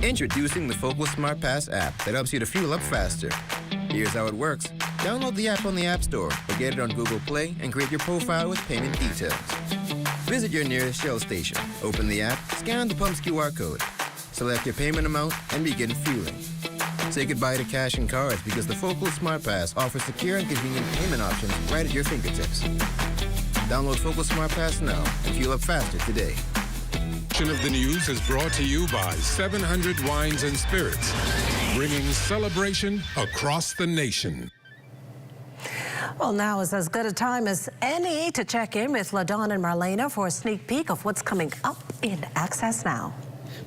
Introducing the Focal Smart Pass app that helps you to fuel up faster. Here's how it works. Download the app on the App Store or get it on Google Play and create your profile with payment details. Visit your nearest Shell station, open the app, scan the pump's QR code, select your payment amount, and begin fueling. Say goodbye to cash and cards because the Focal Smart Pass offers secure and convenient payment options right at your fingertips. Download Focal Smart Pass now and fuel up faster today.
Of the news is brought to you by 700 Wines and Spirits, bringing celebration across the nation.
Well, now is as good a time as any to check in with LaDawn and Marlena for a sneak peek of what's coming up in Access Now.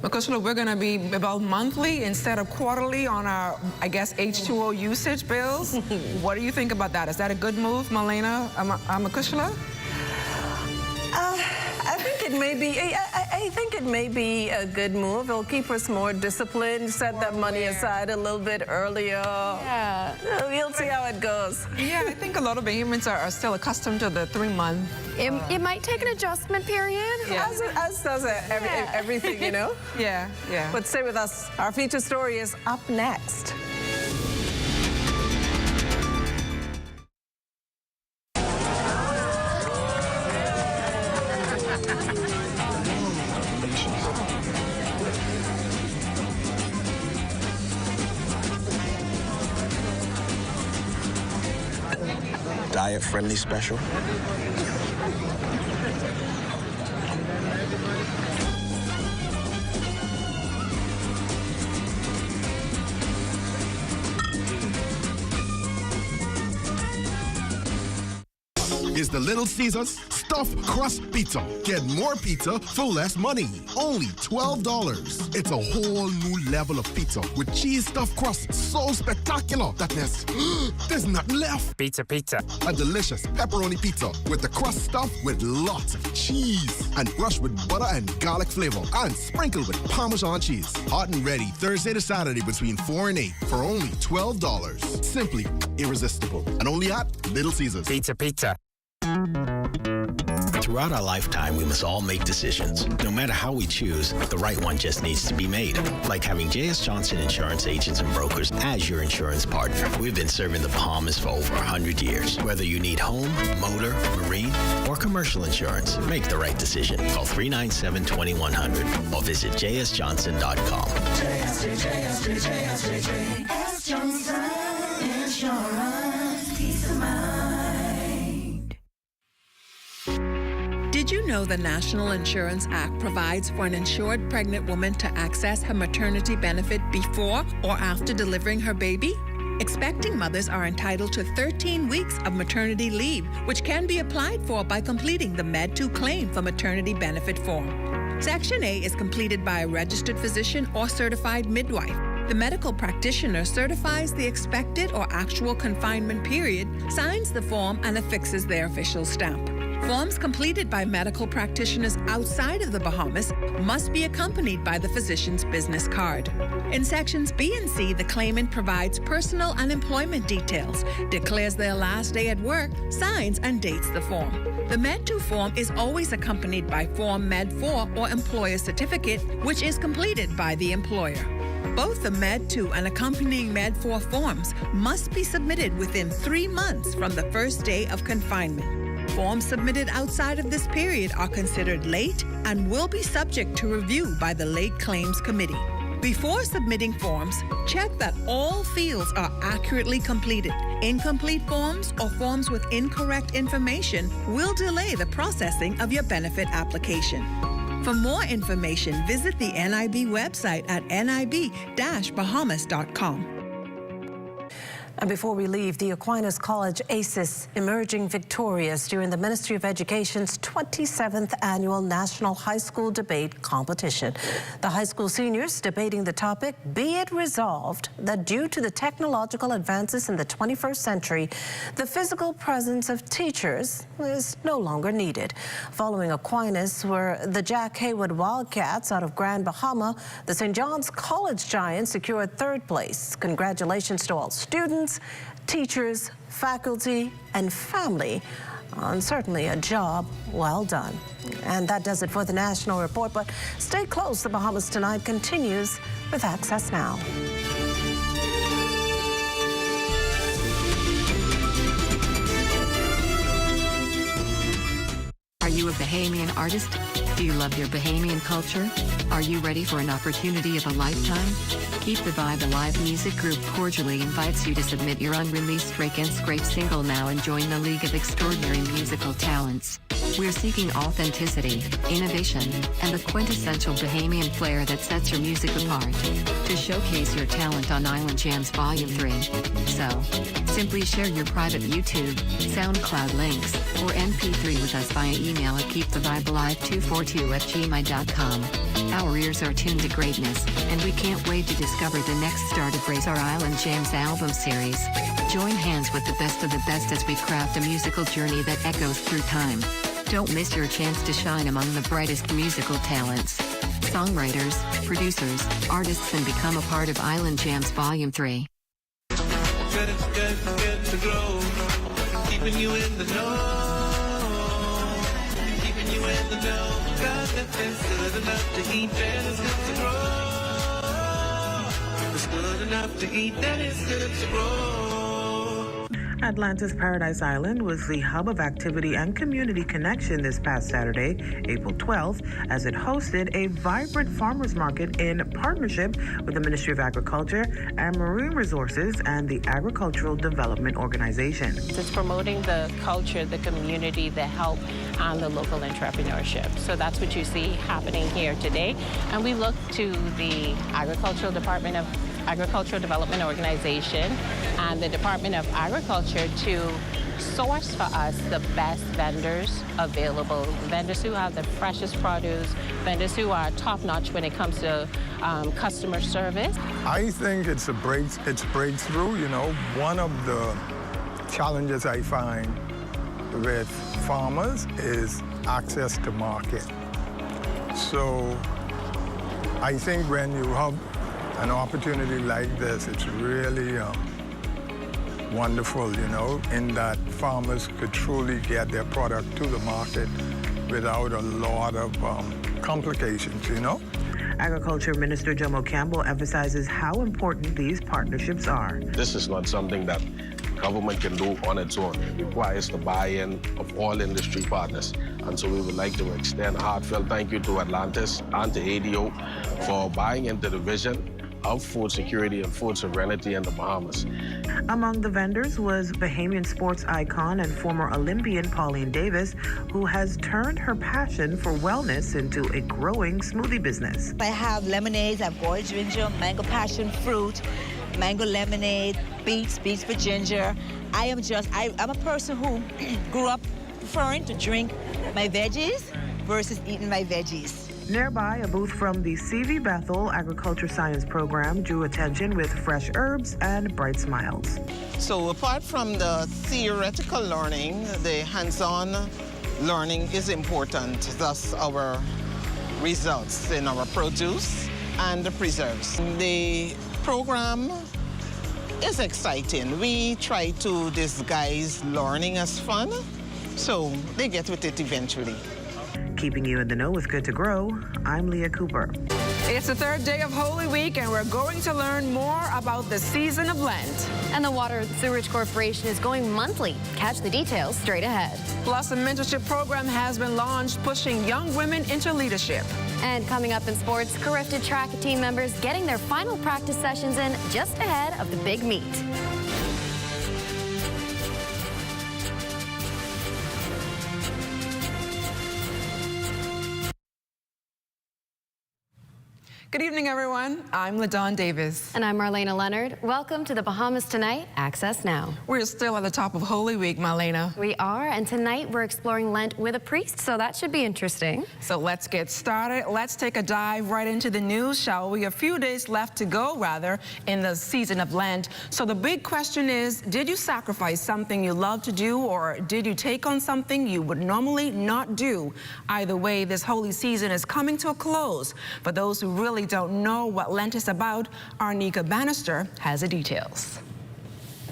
Because look, we're going to be about monthly instead of quarterly on our, I guess, H2O usage bills. What do you think about that? Is that a good move, Marlena Amakushla?
I think it may be a good move. It'll keep us more disciplined, set that money aside a little bit earlier.
Yeah.
We'll see how it goes.
Yeah, I think a lot of Bahamians are still accustomed to the 3-month.
It might take an adjustment period.
Yeah. As does everything, you know?
Yeah.
But stay with us. Our feature story is up next.
Diet-friendly special.
Is the Little Caesars Stuffed Crust Pizza. Get more pizza for less money. Only $12. It's a whole new level of pizza with cheese stuffed crust so spectacular that there's nothing left.
Pizza.
A delicious pepperoni pizza with the crust stuffed with lots of cheese and brushed with butter and garlic flavor and sprinkled with Parmesan cheese. Hot and ready Thursday to Saturday between 4 and 8 for only $12. Simply irresistible. And only at Little Caesars.
Pizza.
Throughout our lifetime, we must all make decisions. No matter how we choose, the right one just needs to be made. Like having J.S. Johnson Insurance Agents and Brokers as your insurance partner. We've been serving the Bahamas for over 100 years. Whether you need home, motor, marine, or commercial insurance, make the right decision. Call 397-2100 or visit jsjohnson.com.
J.S. Johnson Insurance. Peace of mind.
Did you know the National Insurance Act provides for an insured pregnant woman to access her maternity benefit before or after delivering her baby? Expecting mothers are entitled to 13 weeks of maternity leave, which can be applied for by completing the Med-2 claim for maternity benefit form. Section A is completed by a registered physician or certified midwife. The medical practitioner certifies the expected or actual confinement period, signs the form, and affixes their official stamp. Forms completed by medical practitioners outside of the Bahamas must be accompanied by the physician's business card. In sections B and C, the claimant provides personal and employment details, declares their last day at work, signs and dates the form. The Med-2 form is always accompanied by Form Med-4 or Employer Certificate, which is completed by the employer. Both the Med-2 and accompanying Med-4 forms must be submitted within 3 months from the first day of confinement. Forms submitted outside of this period are considered late and will be subject to review by the Late Claims Committee. Before submitting forms, check that all fields are accurately completed. Incomplete forms or forms with incorrect information will delay the processing of your benefit application. For more information, visit the NIB website at nib-bahamas.com.
And before we leave, the Aquinas College ACES emerging victorious during the Ministry of Education's 27th Annual National High School Debate Competition. The high school seniors debating the topic, "Be it resolved that due to the technological advances in the 21st century, the physical presence of teachers is no longer needed." Following Aquinas were the Jack Haywood Wildcats out of Grand Bahama. The St. John's College Giants secured 3rd place. Congratulations to all students, teachers, faculty, and family on certainly a job well done. And that does it for the National Report, but stay close. The Bahamas Tonight continues with Access Now.
Are you a Bahamian artist? Do you love your Bahamian culture? Are you ready for an opportunity of a lifetime? Keep the Vibe Alive Music Group cordially invites you to submit your unreleased Rake and Scrape single now and join the League of Extraordinary Musical Talents. We're seeking authenticity, innovation, and the quintessential Bahamian flair that sets your music apart. To showcase your talent on Island Jams Volume 3. So, simply share your private YouTube, SoundCloud links, or MP3 with us via email at keepthevibelive242@gmail.com. Our ears are tuned to greatness, and we can't wait to discover the next star to grace our Island Jams album series. Join hands with the best of the best as we craft a musical journey that echoes through time. Don't miss your chance to shine among the brightest musical talents. Songwriters, producers, artists, and become a part of Island Jams Volume 3.
Good to go. Keeping you in the know. Keeping you in the know. God, it's good enough to eat, then it's good to grow. It's good enough to eat, then it's good to grow.
Atlanta's Paradise Island was the hub of activity and community connection this past Saturday, April 12th, as it hosted a vibrant farmers market in partnership with the Ministry of Agriculture and Marine Resources and the Agricultural Development Organization.
It's promoting the culture, the community, the help, and the local entrepreneurship. So that's what you see happening here today. And we look to the Agricultural Development Organization and the Department of Agriculture to source for us the best vendors available, vendors who have the freshest produce, vendors who are top-notch when it comes to customer service.
I think it's breakthrough. You know, one of the challenges I find with farmers is access to market. So I think when you have an opportunity like this, it's really wonderful, you know, in that farmers could truly get their product to the market without a lot of complications, you know.
Agriculture Minister Jomo Campbell emphasizes how important these partnerships are.
This is not something that government can do on its own. It requires the buy-in of all industry partners. And so we would like to extend a heartfelt thank you to Atlantis and to ADO for buying into the vision of food security and food sovereignty in the Bahamas.
Among the vendors was Bahamian sports icon and former Olympian Pauline Davis, who has turned her passion for wellness into a growing smoothie business.
I have lemonades, I have orange ginger, mango passion fruit, mango lemonade,
Speaks for ginger. I'm a person who grew up preferring to drink my veggies versus eating my veggies.
Nearby, a booth from the CV Bethel Agriculture Science Program drew attention with fresh herbs and bright smiles.
So apart from the theoretical learning, the hands-on learning is important. Thus our results in our produce and the preserves. The program is exciting. We try to disguise learning as fun, so they get with it eventually.
Keeping you in the know with Good to Grow, I'm Leah Cooper.
It's the third day of Holy Week, and we're going to learn more about the season of Lent.
And the Water and Sewerage Corporation is going monthly. Catch the details straight ahead.
Plus, a mentorship program has been launched, pushing young women into leadership.
And coming up in sports, Carifta track team members getting their final practice sessions in just ahead of the big meet.
Good evening, everyone. I'm LaDawn Davis.
And I'm Marlena Leonard. Welcome to the Bahamas Tonight. Access now.
We're still at the top of Holy Week, Marlena.
We are, and tonight we're exploring Lent with a priest, so that should be interesting.
So let's get started. Let's take a dive right into the news, shall we? A few days left to go, rather, in the season of Lent. So the big question is, did you sacrifice something you love to do, or did you take on something you would normally not do? Either way, this holy season is coming to a close. For those who really don't know what Lent is about, Arnika Bannister has the details.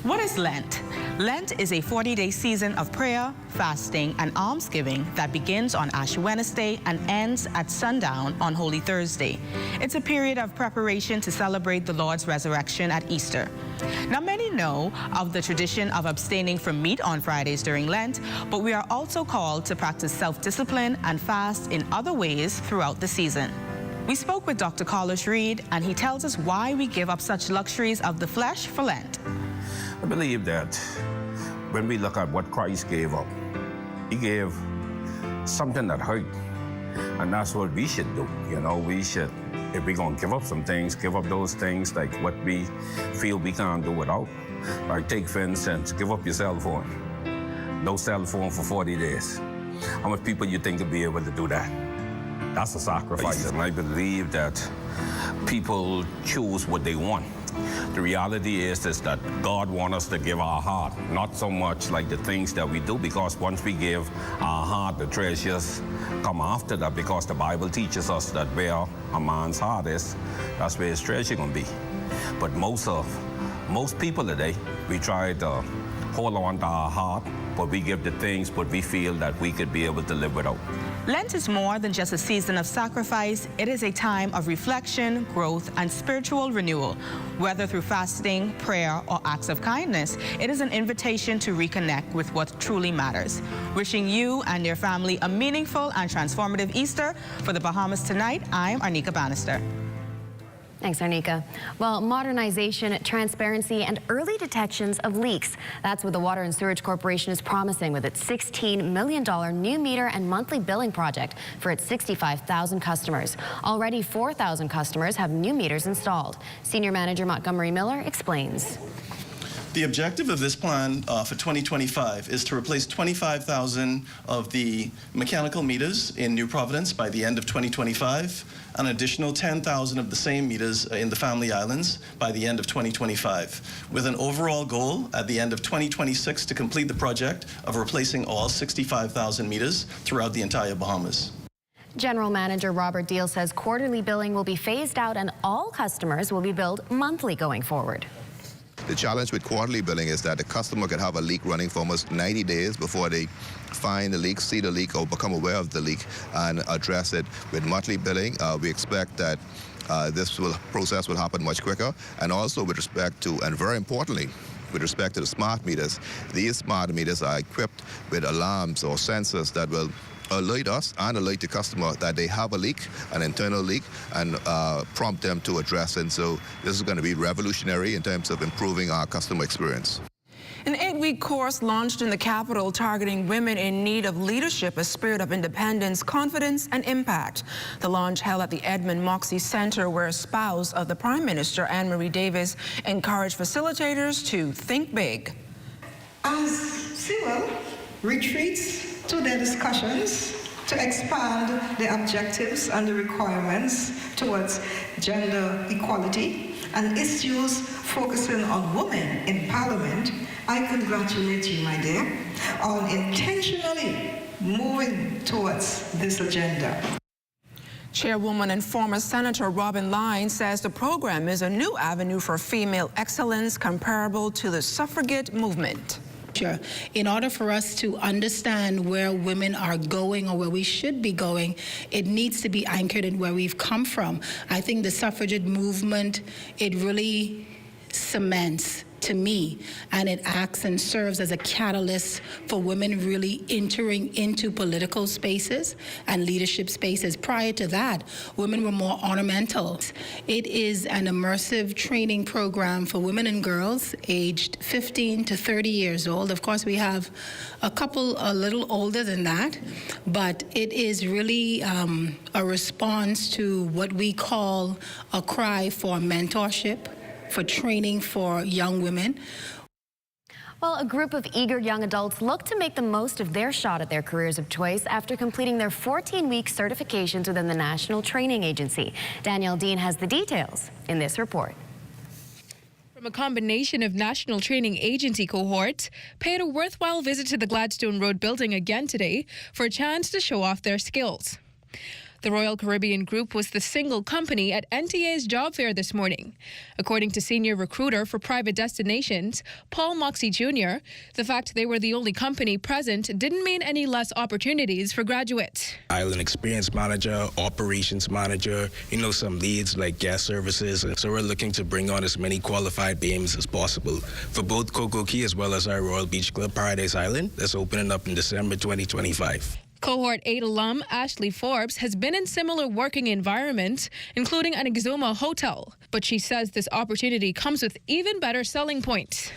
What is Lent? Lent is a 40-day season of prayer, fasting, and almsgiving that begins on Ash Wednesday and ends at sundown on Holy Thursday. It's a period of preparation to celebrate the Lord's resurrection at Easter. Now, many know of the tradition of abstaining from meat on Fridays during Lent, but we are also called to practice self-discipline and fast in other ways throughout the season. We spoke with Dr. Carlos Reed, and he tells us why we give up such luxuries of the flesh for Lent.
I believe that when we look at what Christ gave up, he gave something that hurt, and that's what we should do. You know, we should, if we're going to give up some things, give up those things like what we feel we can't do without. Like take, for instance, give up your cell phone. No cell phone for 40 days. How much people you think would be able to do that? That's a sacrifice, and I believe that people choose what they want. The reality is that God wants us to give our heart, not so much like the things that we do, because once we give our heart, the treasures come after that, because the Bible teaches us that where a man's heart is, that's where his treasure gonna be. But most people today, we try to hold on to our heart, but we give the things, but we feel that we could be able to live without.
Lent is more than just a season of sacrifice. It is a time of reflection, growth, and spiritual renewal. Whether through fasting, prayer, or acts of kindness, it is an invitation to reconnect with what truly matters. Wishing you and your family a meaningful and transformative Easter. For the Bahamas Tonight, I'm Arnika Bannister.
Thanks, Arnika. Well, modernization, transparency, and early detections of leaks. That's what the Water and Sewerage Corporation is promising with its $16 million new meter and monthly billing project for its 65,000 customers. Already 4,000 customers have new meters installed. Senior Manager Montgomery Miller explains.
The objective of this plan for 2025 is to replace 25,000 of the mechanical meters in New Providence by the end of 2025, an additional 10,000 of the same meters in the Family Islands by the end of 2025, with an overall goal at the end of 2026 to complete the project of replacing all 65,000 meters throughout the entire Bahamas.
General Manager Robert Deal says quarterly billing will be phased out and all customers will be billed monthly going forward.
The challenge with quarterly billing is that the customer can have a leak running for almost 90 days before they find the leak, see the leak, or become aware of the leak and address it. With monthly billing, we expect that this process will happen much quicker. And also with respect to, and very importantly, with respect to the smart meters, these smart meters are equipped with alarms or sensors that will alert us and alert the customer that they have a leak, an internal leak, and prompt them to address it. So this is going to be revolutionary in terms of improving our customer experience.
An 8-week course launched in the capital targeting women in need of leadership, a spirit of independence, confidence, and impact. The launch held at the Edmund Moxie Center, where a spouse of the Prime Minister, Anne-Marie Davis, encouraged facilitators to think big.
As Sewell retreats to their discussions to expand the objectives and the requirements towards gender equality and issues focusing on women in Parliament, I congratulate you, my dear, on intentionally moving towards this agenda.
Chairwoman and former Senator Robin Lyne says the program is a new avenue for female excellence comparable to the suffragette movement.
In order for us to understand where women are going or where we should be going, it needs to be anchored in where we've come from. I think the suffragette movement, it really cements, to me, and it acts and serves as a catalyst for women really entering into political spaces and leadership spaces. Prior to that, women were more ornamental. It is an immersive training program for women and girls aged 15 to 30 years old. Of course, we have a couple a little older than that, but it is really a response to what we call a cry for mentorship, for training for young women.
Well, a group of eager young adults look to make the most of their shot at their careers of choice after completing their 14-week certifications within the National Training Agency. Danielle Dean has the details in this report.
From a combination of National Training Agency cohorts, paid a worthwhile visit to the Gladstone Road building again today for a chance to show off their skills. The Royal Caribbean Group was the single company at NTA's job fair this morning. According to senior recruiter for private destinations, Paul Moxie Jr., the fact they were the only company present didn't mean any less opportunities for graduates.
Island experience manager, operations manager, some leads like guest services. So we're looking to bring on as many qualified BAMs as possible for both Coco Key as well as our Royal Beach Club Paradise Island that's opening up in December 2025.
Cohort 8 alum Ashley Forbes has been in similar working environments, including an Exuma hotel. But she says this opportunity comes with even better selling points.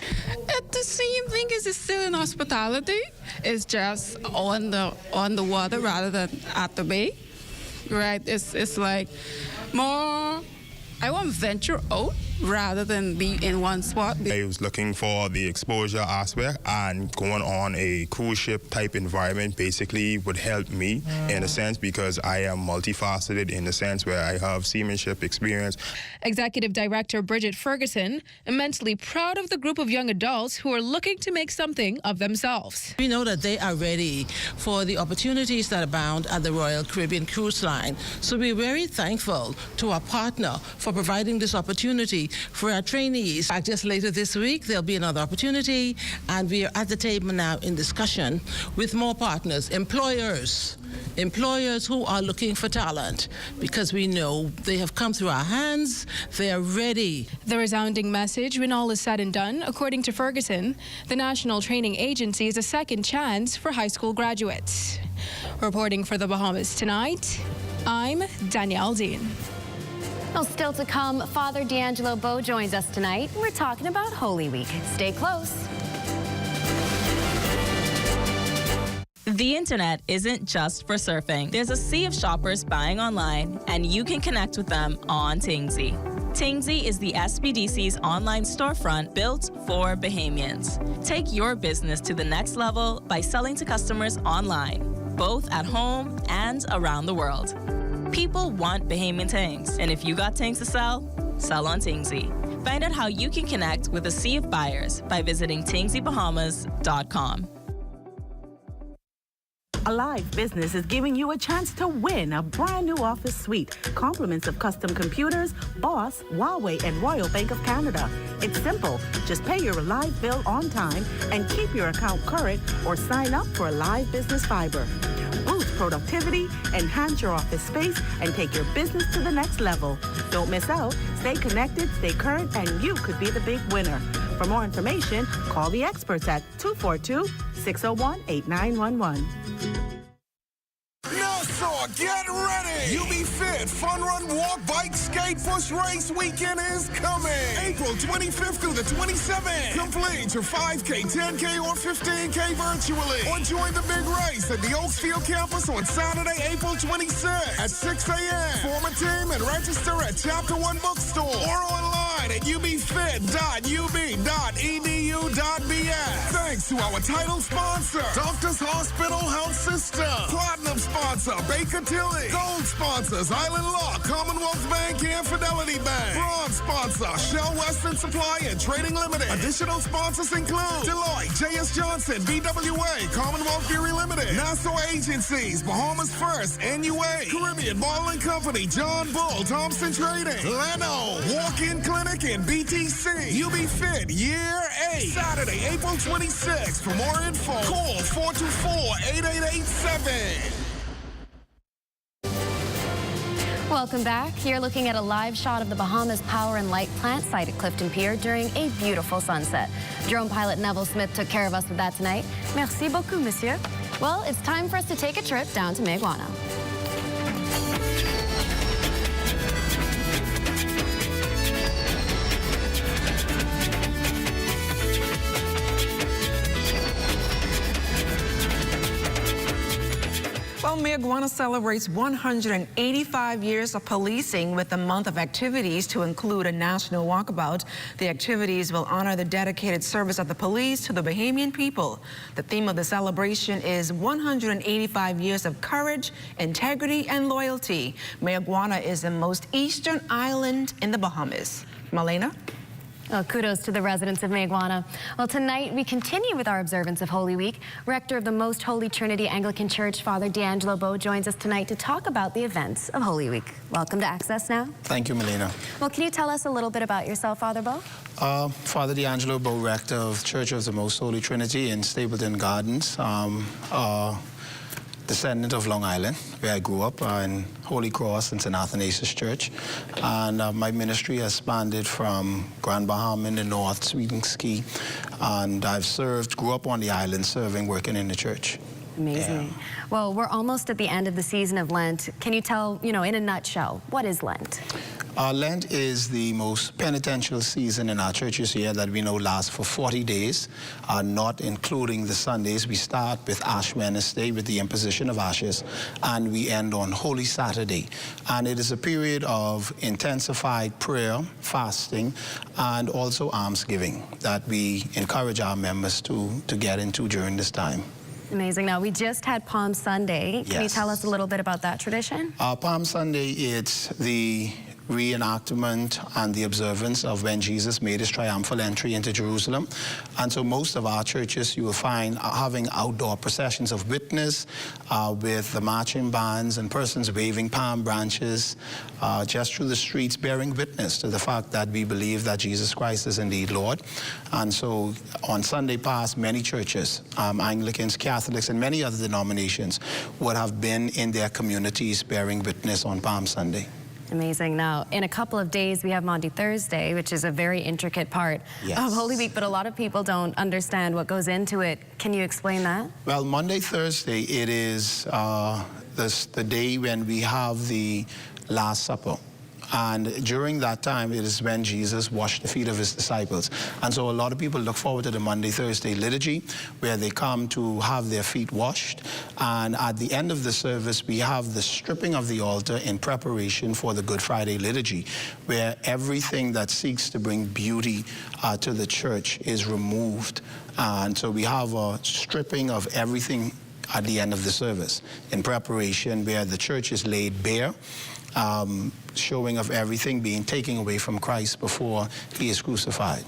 It's the same thing as it's still in hospitality. It's just on the water rather than at the bay. Right? It's like more, I want to venture out rather than be in one spot.
I was looking for the exposure aspect, and going on a cruise ship type environment basically would help me in a sense, because I am multifaceted in the sense where I have seamanship experience.
Executive Director Bridget Ferguson, immensely proud of the group of young adults who are looking to make something of themselves.
We know that they are ready for the opportunities that abound at the Royal Caribbean Cruise Line. So we're very thankful to our partner for providing this opportunity for our trainees. Just later this week, there'll be another opportunity, and we are at the table now in discussion with more partners, employers who are looking for talent, because we know they have come through our hands, they are ready.
The resounding message when all is said and done, according to Ferguson, the National Training Agency is a second chance for high school graduates. Reporting for the Bahamas Tonight, I'm Danielle Dean.
Well, still to come, Father D'Angelo Bo joins us tonight. We're talking about Holy Week. Stay close.
The internet isn't just for surfing. There's a sea of shoppers buying online, and you can connect with them on Tingsy. Tingsy is the SBDC's online storefront built for Bahamians. Take your business to the next level by selling to customers online, both at home and around the world. People want Bahamian things, and if you got things to sell, sell on Tingsy. Find out how you can connect with a sea of buyers by visiting tingsybahamas.com.
Alive Business is giving you a chance to win a brand new office suite, compliments of custom computers, Boss, Huawei, and Royal Bank of Canada. It's simple. Just pay your Alive bill on time and keep your account current, or sign up for Alive Business Fiber. Boost productivity, enhance your office space, and take your business to the next level. Don't miss out. Stay connected, stay current, and you could be the big winner. For more information, call the experts at 242-601-8911.
No, so
get ready! You Be Fit Fun Run Walk Bike Skate Push Race Weekend is coming! April 25th through the 27th. Complete your 5K, 10K, or 15K virtually. Or join the big race at the Oaksfield campus on Saturday, April 26th at 6 a.m. Form a team and register at Chapter 1 Bookstore or online at ubfit.ub.edu.bs. Thanks to our title sponsor, Doctors Hospital Health System. Platinum sponsor, Baker Tilly. Gold sponsors, Island Law, Commonwealth Bank, and Fidelity Bank. Bronze sponsor, Shell Western Supply and Trading Limited. Additional sponsors include Deloitte, J.S. Johnson, BWA, Commonwealth Fury Limited, Nassau Agencies, Bahamas First, NUA, Caribbean Bottling Company, John Bull, Thompson Trading, Leno, Walk-In Clinic, and BTC. You Be Fit Year 8, Saturday, April 26th. For more info, call 424-8887.
Welcome back. You're looking at a live shot of the Bahamas Power and Light plant site at Clifton Pier during a beautiful sunset. Drone pilot Neville Smith took care of us with that tonight. Merci beaucoup, monsieur. Well, it's time for us to take a trip down to Mayaguana.
Well, Mayaguana celebrates 185 years of policing with a month of activities to include a national walkabout. The activities will honor the dedicated service of the police to the Bahamian people. The theme of the celebration is 185 years of courage, integrity, and loyalty. Mayaguana is the most eastern island in the Bahamas. Malena?
Well, kudos to the residents of Mayaguana. Well, tonight we continue with our observance of Holy Week. Rector of the Most Holy Trinity Anglican Church, Father D'Angelo Bo, joins us tonight to talk about the events of Holy Week. Welcome to Access Now.
Thank you, Melina.
Well, can you tell us a little bit about yourself, Father Bo?
Father D'Angelo Bo, Rector of Church of the Most Holy Trinity in Stapleton Gardens. Descendant of Long Island, where I grew up in Holy Cross and St. Athanasius Church. And my ministry has expanded from Grand Bahama in the north, Sweeten Ski. And I've grew up on the island, serving, working in the church.
Amazing. Yeah. Well, we're almost at the end of the season of Lent. Can you tell, in a nutshell, what is Lent?
Lent is the most penitential season in our churches here that we know lasts for 40 days, not including the Sundays. We start with Ash Wednesday with the imposition of ashes, and we end on Holy Saturday. And it is a period of intensified prayer, fasting, and also almsgiving that we encourage our members to get into during this time.
Amazing. Now, we just had Palm Sunday. Can you tell us a little bit about that tradition?
Palm Sunday, it's the reenactment and the observance of when Jesus made his triumphal entry into Jerusalem. And so most of our churches you will find having outdoor processions of witness with the marching bands and persons waving palm branches just through the streets, bearing witness to the fact that we believe that Jesus Christ is indeed Lord. And so on Sunday past, many churches, Anglicans, Catholics, and many other denominations would have been in their communities bearing witness on Palm Sunday.
Amazing. Now, in a couple of days, we have Maundy Thursday, which is a very intricate part of Holy Week, but a lot of people don't understand what goes into it. Can you explain that?
Well, Monday, Thursday, it is the day when we have the Last Supper. And during that time, it is when Jesus washed the feet of his disciples. And so a lot of people look forward to the Monday, Thursday liturgy, where they come to have their feet washed. And at the end of the service, we have the stripping of the altar in preparation for the Good Friday liturgy, where everything that seeks to bring beauty to the church is removed. And so we have a stripping of everything at the end of the service in preparation, where the church is laid bare, showing of everything being taken away from Christ before he is crucified.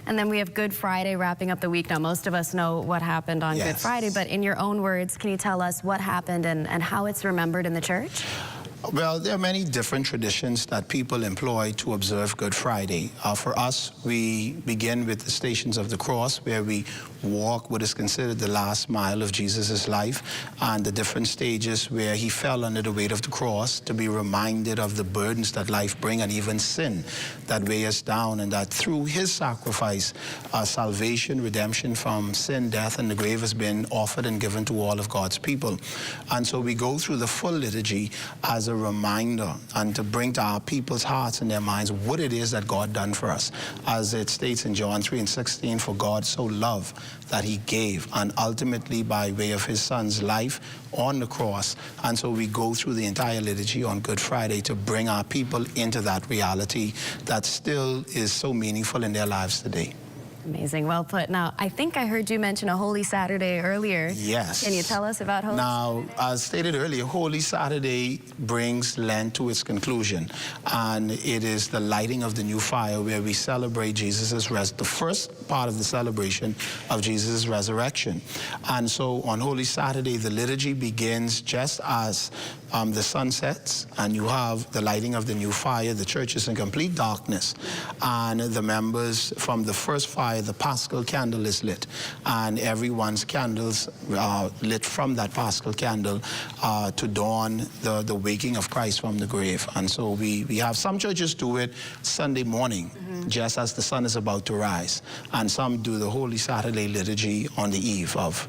And then we have Good Friday wrapping up the week. Now, most of us know what happened on Good Friday, but in your own words, can you tell us what happened and how it's remembered in the church?
Well, there are many different traditions that people employ to observe Good Friday. For us, we begin with the Stations of the Cross, where we walk what is considered the last mile of Jesus' life, and the different stages where he fell under the weight of the cross to be reminded of the burdens that life brings, and even sin that weigh us down, and that through his sacrifice, salvation, redemption from sin, death, and the grave has been offered and given to all of God's people. And so we go through the full liturgy as a reminder and to bring to our people's hearts and their minds what it is that God done for us. As it states in John 3:16, for God so loved that he gave, and ultimately by way of his son's life on the cross. And so we go through the entire liturgy on Good Friday to bring our people into that reality that still is so meaningful in their lives today.
Amazing, well put. Now, I think I heard you mention a Holy Saturday earlier.
Yes.
Can you tell us about Holy
Now, as stated earlier, Holy Saturday brings Lent to its conclusion, and it is the lighting of the new fire where we celebrate the first part of the celebration of Jesus' resurrection. And so on Holy Saturday, the liturgy begins just as the sun sets, and you have the lighting of the new fire. The church is in complete darkness, and the members from the first fire, the Paschal candle is lit, and everyone's candles lit from that Paschal candle to dawn the waking of Christ from the grave. And so we have some churches do it Sunday morning, just as the sun is about to rise, and some do the Holy Saturday liturgy on the eve of.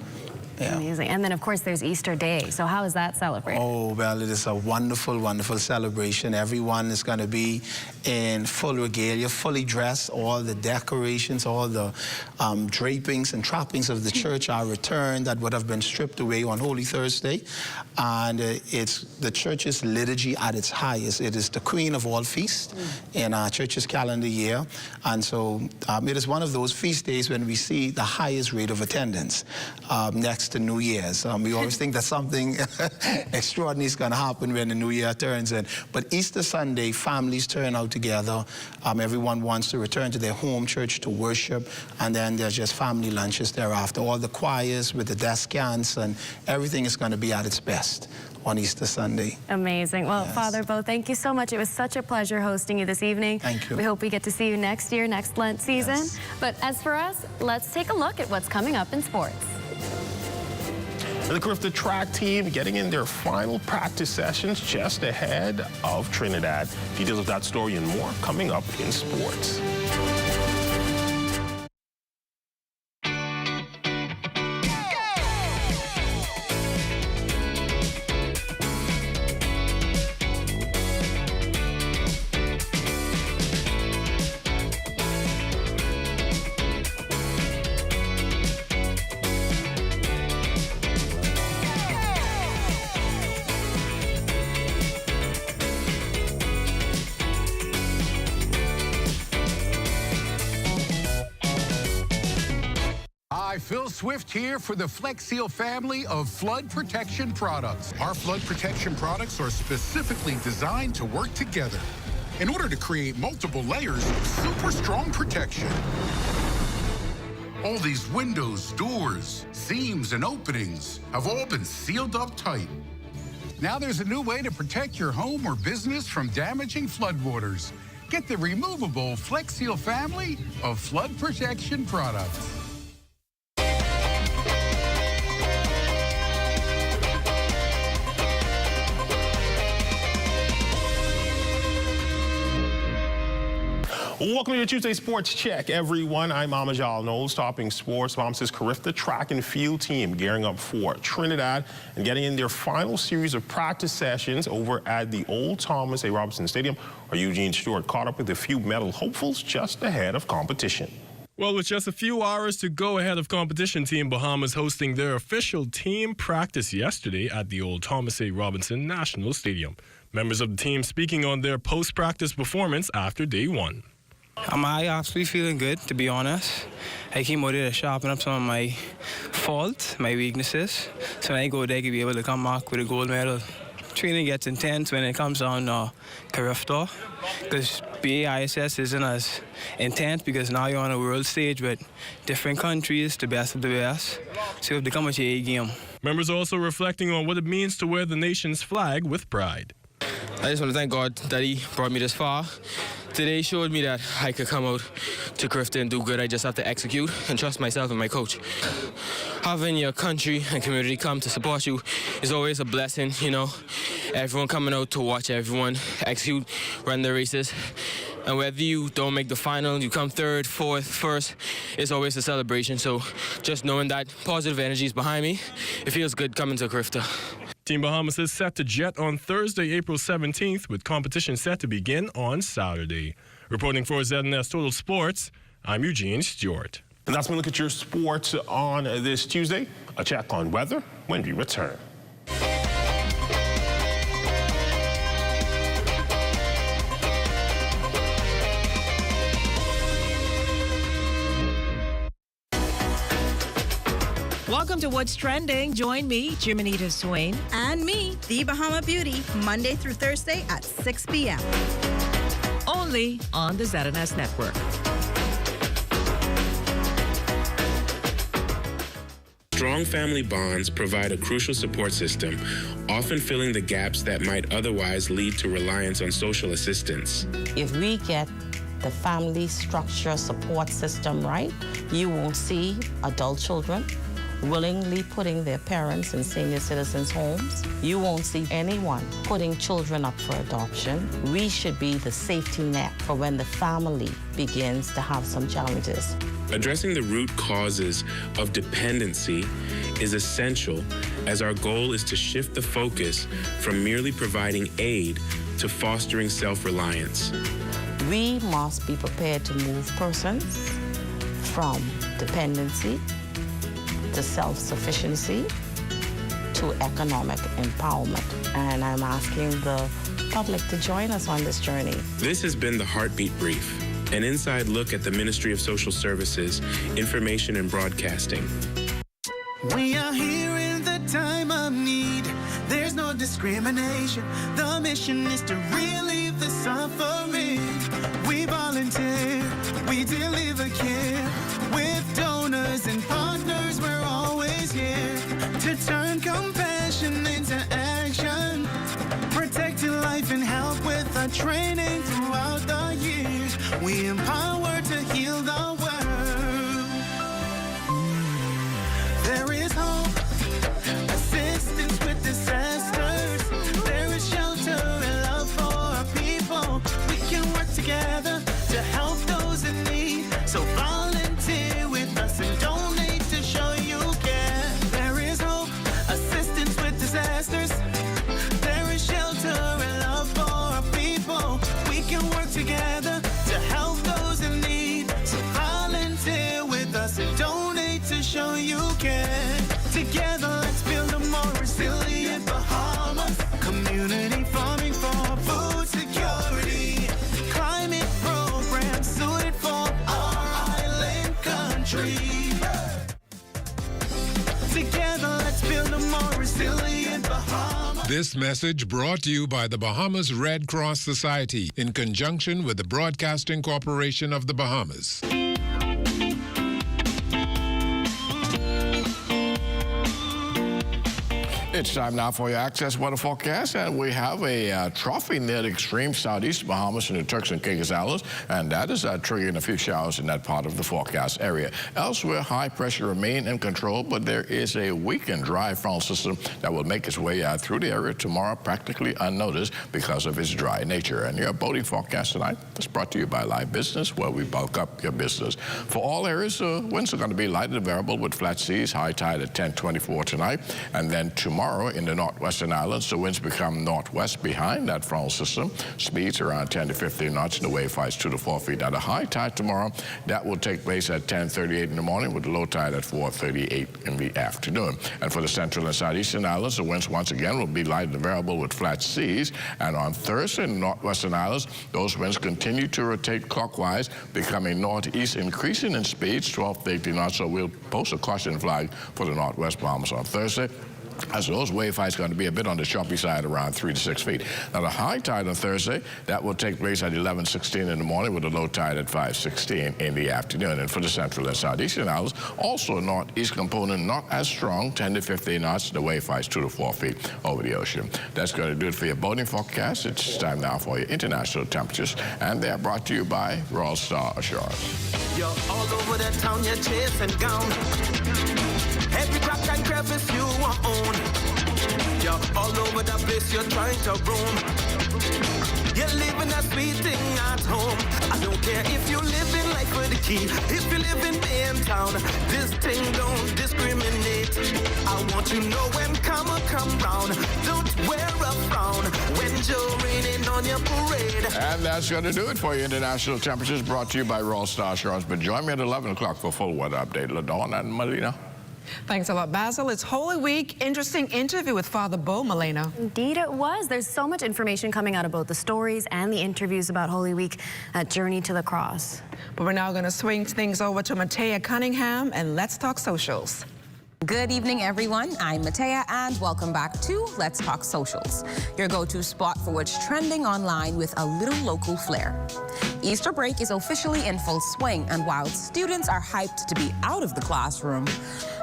Yeah.
Amazing. And then, of course, there's Easter Day. So how is that celebrated?
Oh, well, it is a wonderful, wonderful celebration. Everyone is going to be in full regalia, fully dressed. All the decorations, all the drapings and trappings of the church are returned that would have been stripped away on Holy Thursday. And it's the church's liturgy at its highest. It is the queen of all feasts in our church's calendar year. And so it is one of those feast days when we see the highest rate of attendance next to New Year's. We always think that something extraordinary is going to happen when the New Year turns in. But Easter Sunday, families turn out together. Everyone wants to return to their home church to worship, and then there's just family lunches thereafter. All the choirs with the descants, and everything is going to be at its best on Easter Sunday.
Amazing. Well, yes. Father Bo, thank you so much. It was such a pleasure hosting you this evening.
Thank you.
We hope we get to see you next year, next Lent season.
Yes.
But as for us, let's take a look at what's coming up in sports.
The Costright track team getting in their final practice sessions just ahead of Trinidad. Details of that story and more coming up in sports.
Phil Swift here for the Flex Seal family of flood protection products. Our flood protection products are specifically designed to work together in order to create multiple layers of super strong protection. All these windows, doors, seams, and openings have all been sealed up tight. Now there's a new way to protect your home or business from damaging floodwaters. Get the removable Flex Seal family of flood protection products.
Welcome to your Tuesday Sports Check, everyone. I'm Amajal Knowles, topping sports. Mom's Costright track and field team gearing up for Trinidad and getting in their final series of practice sessions over at the old Thomas A. Robinson Stadium. Our Eugene Stewart caught up with a few medal hopefuls just ahead of competition.
Well, with just a few hours to go ahead of competition, Team Bahamas hosting their official team practice yesterday at the old Thomas A. Robinson National Stadium. Members of the team speaking on their post-practice performance after day one.
I actually feeling good, to be honest. I came out there to sharpen up some of my faults, my weaknesses, so when I go there, I can be able to come back with a gold medal. Training gets intense when it comes down to Costright, because BAISS isn't as intense because now you're on a world stage with different countries, the best of the best, so you have to come with your A game.
Members also reflecting on what it means to wear the nation's flag with pride.
I just want to thank God that He brought me this far. Today showed me that I could come out to Clifton and do good. I just have to execute and trust myself and my coach. Having your country and community come to support you is always a blessing, you know. Everyone coming out to watch everyone execute, run the races. And whether you don't make the final, you come third, fourth, first, it's always a celebration. So just knowing that positive energy is behind me, it feels good coming to Clifton.
Team Bahamas is set to jet on Thursday, April 17th, with competition set to begin on Saturday. Reporting for ZNS Total Sports, I'm Eugene Stewart.
And that's when we look at your sports on this Tuesday. A check on weather when we return.
Welcome to What's Trending. Join me, Jiminita Swain.
And me, The Bahama Beauty, Monday through Thursday at 6 p.m.
Only on the ZNS Network.
Strong family bonds provide a crucial support system, often filling the gaps that might otherwise lead to reliance on social assistance.
If we get the family structure support system right, you won't see adult children willingly putting their parents in senior citizens' homes. You won't see anyone putting children up for adoption. We should be the safety net for when the family begins to have some challenges.
Addressing the root causes of dependency is essential, as our goal is to shift the focus from merely providing aid to fostering self-reliance.
We must be prepared to move persons from dependency to self-sufficiency to economic empowerment. And I'm asking the public to join us on this journey.
This has been the Heartbeat Brief, an inside look at the Ministry of Social Services, Information and Broadcasting.
We are here in the time of need. There's no discrimination. The mission is to relieve the suffering. We volunteer, we deliver care. With donors and partners, we're always here to turn compassion into action. Protecting life and health with our training throughout the years. We empower to heal the world. There is hope, assistance with disasters. There is shelter and love for our people. We can work together to help those in need. So volunteer with us and donate to show you care. There is hope, assistance with disasters. There is shelter and love for our people. We can work together to help those in need. So volunteer with us and donate to show you care. Together, let's build a more resilient Bahamas. Community farming for food security. Climate programs suited for our island country. Together, let's build a more resilient Bahamas.
This message brought to you by the Bahamas Red Cross Society in conjunction with the Broadcasting Corporation of the Bahamas.
It's time now for your Access Weather Forecast, and we have a trophy near the extreme southeast Bahamas and the Turks and Caicos Islands, and that is triggering a few showers in that part of the forecast area. Elsewhere, high pressure remain in control, but there is a weak and dry front system that will make its way through the area tomorrow practically unnoticed because of its dry nature. And your boating forecast tonight is brought to you by Live Business, where we bulk up your business. For all areas, winds are going to be light and variable with flat seas, high tide at 10:24 tonight, and then tomorrow in the northwestern islands, the winds become northwest behind that frontal system. Speeds around 10 to 15 knots, and the wave heights 2 to 4 feet. Now, the high tide tomorrow, that will take place at 10:38 in the morning with the low tide at 4:38 in the afternoon. And for the central and southeastern islands, the winds once again will be light and variable with flat seas. And on Thursday in the northwestern islands, those winds continue to rotate clockwise, becoming northeast, increasing in speeds 12 to 18 knots. So we'll post a caution flag for the northwest Bahamas on Thursday. So those wave heights going to be a bit on the choppy side, around 3 to 6 feet. Now the high tide on Thursday, that will take place at 11:16 in the morning with a low tide at 5:16 in the afternoon. And for the central and southeastern islands, also northeast component not as strong, 10 to 15 knots. The wave heights 2 to 4 feet over the ocean. That's going to do it for your boating forecast. It's time now for your international temperatures, and they're brought to you by Royal Star Assurance.
You're all over the town, you're chasing down. Every crack and crevice you own. You're all over the place, you're trying to roam. You're living a sweet thing at home. I don't care if you live in life with the key. If you live in town, this thing don't discriminate. I want you to know when karma come round, don't wear a frown when you're raining on your parade.
And that's going to do it for your international temperatures, brought to you by Royal Star Assurance. But join me at 11 o'clock for full weather update. LaDawn and Melina.
Thanks a lot, Basil. It's Holy Week. Interesting interview with Father Bo, Malena.
Indeed it was. There's so much information coming out about the stories and the interviews about Holy Week at Journey to the Cross.
But we're now going to swing things over to Matea Cunningham and Let's Talk Socials.
Good evening, everyone. I'm Matea, and welcome back to Let's Talk Socials, your go-to spot for what's trending online with a little local flair. Easter break is officially in full swing, and while students are hyped to be out of the classroom,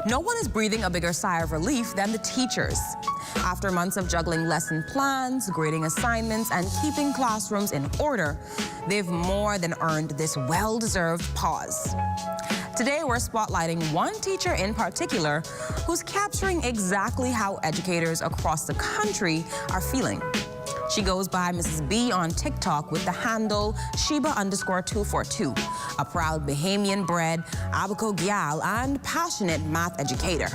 no one is breathing a bigger sigh of relief than the teachers. After months of juggling lesson plans, grading assignments, and keeping classrooms in order, they've more than earned this well-deserved pause. Today, we're spotlighting one teacher in particular who's capturing exactly how educators across the country are feeling. She goes by Mrs. B on TikTok with the handle Sheba_242, a proud Bahamian-bred Abaco gal and passionate math educator.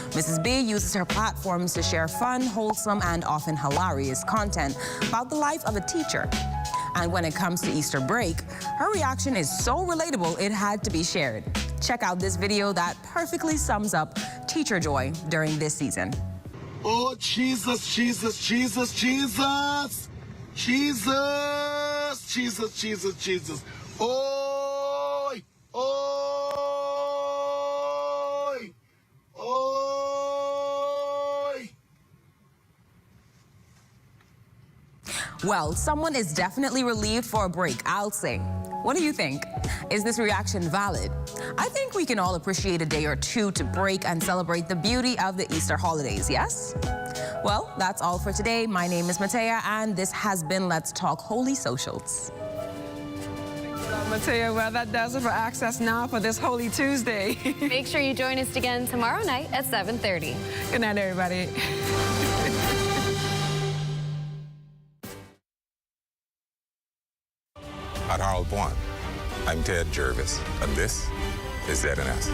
Mrs. B uses her platforms to share fun, wholesome, and often hilarious content about the life of a teacher. And when it comes to Easter break, her reaction is so relatable it had to be shared. Check out this video that perfectly sums up teacher joy during this season.
Oh, Jesus, Jesus, Jesus, Jesus. Jesus, Jesus, Jesus, Jesus. Oi, oi, oi.
Well, someone is definitely relieved for a break, I'll say. What do you think? Is this reaction valid? I think we can all appreciate a day or two to break and celebrate the beauty of the Easter holidays, yes? Well, that's all for today. My name is Matea, and this has been Let's Talk Holy Socials.
Matea, well, that does it for Access Now for this Holy Tuesday.
Make sure you join us again tomorrow night at 7:30.
Good night, everybody.
At Harold One, I'm Ted Jervis, and this is ZNS.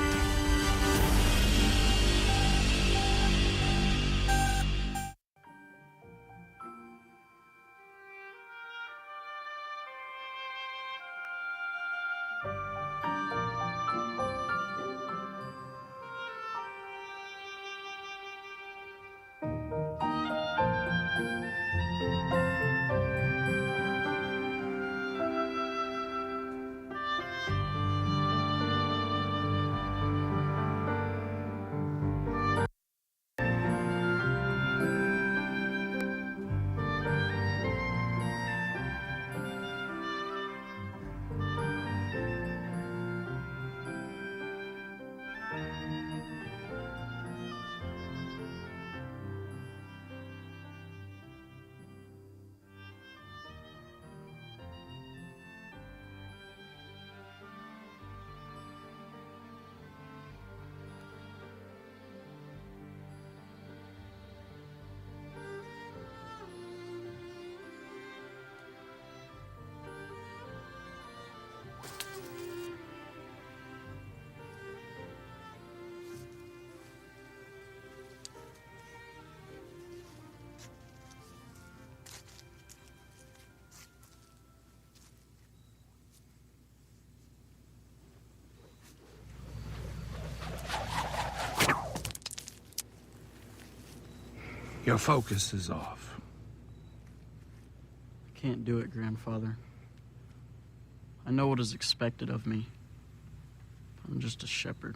Your focus is off.
I can't do it, Grandfather. I know what is expected of me. I'm just a shepherd.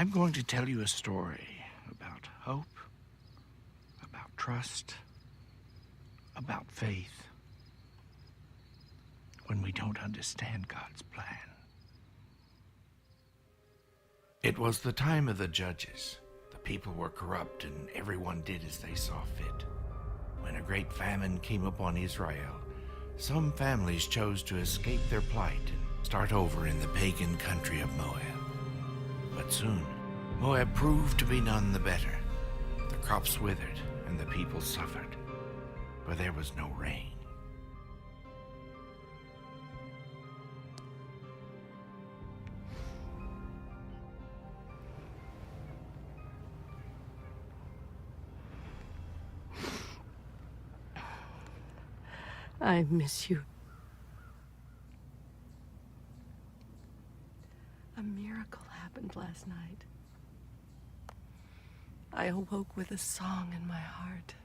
I'm going to tell you a story about hope, about trust, about faith when we don't understand God's plan. It was the time of the judges. The people were corrupt and everyone did as they saw fit. When a great famine came upon Israel, some families chose to escape their plight and start over in the pagan country of Moab. But soon, Moab proved to be none the better. The crops withered and the people suffered, for there was no rain.
I miss you. A miracle happened last night. I awoke with a song in my heart.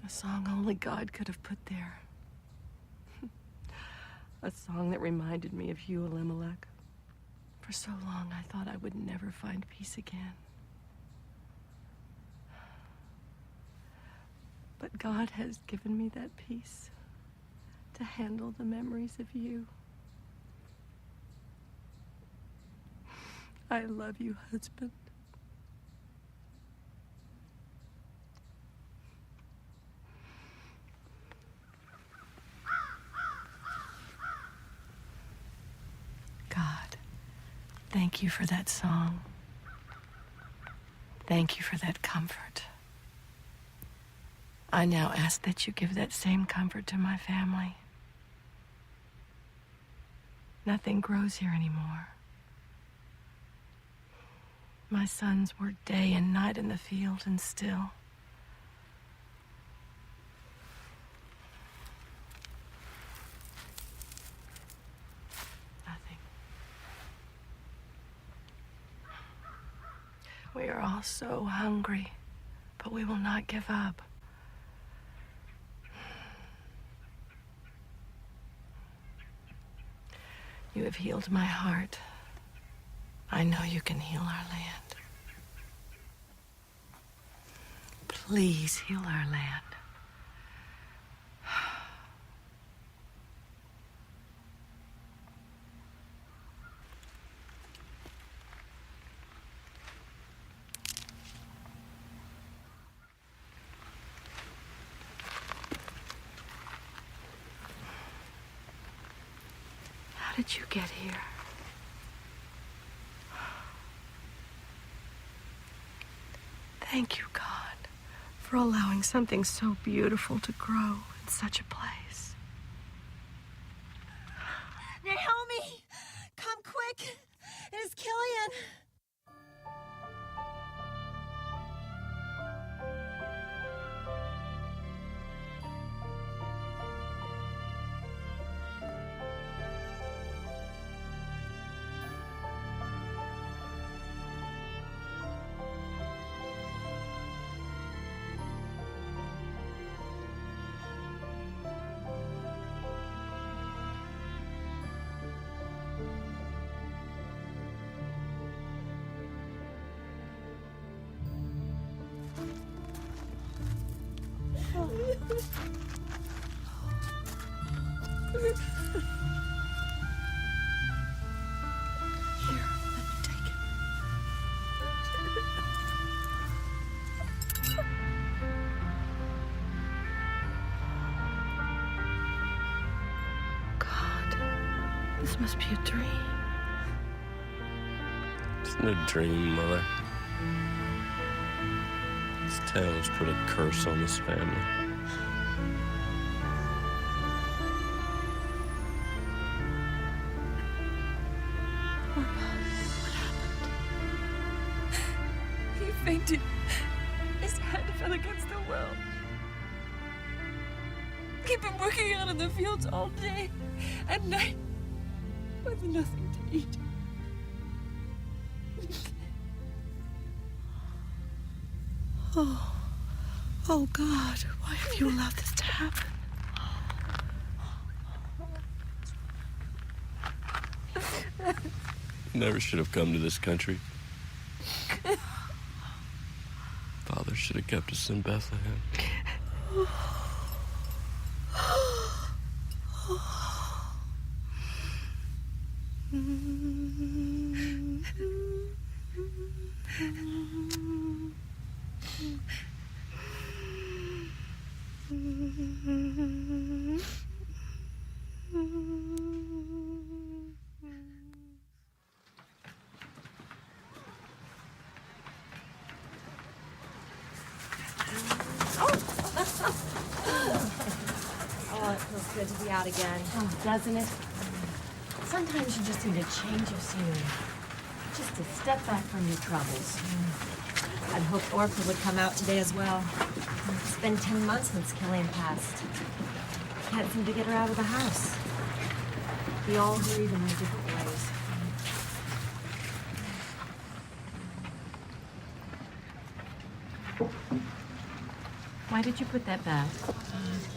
A song only God could have put there. A song that reminded me of you, Elimelech. For so long, I thought I would never find peace again. But God has given me that peace to handle the memories of you. I love you, husband. God, thank you for that song. Thank you for that comfort. I now ask that you give that same comfort to my family. Nothing grows here anymore. My sons work day and night in the field, and still nothing. We are all so hungry, but we will not give up. You have healed my heart. I know you can heal our land. Please heal our land. How did you get here? Thank you, God, for allowing something so beautiful to grow in such a place.
Naomi! Come quick! It is Killian!
This must be a dream.
It's no dream, Mother. This town's put a curse on this family.
He fainted. His head fell against the well. He'd been working out in the fields all day and night with nothing to eat. Oh God, why have you allowed this to happen?
Never should have come to this country. Father should have kept us in Bethlehem.
Oh, it feels good to be out again.
Oh, doesn't it? Sometimes you just need a change of scenery. Just to step back from your troubles.
I'd hoped Orpha would come out today as well. It's been 10 months since Killian passed. Can't seem to get her out of the house. We all grieve in our different ways.
Why did you put that back?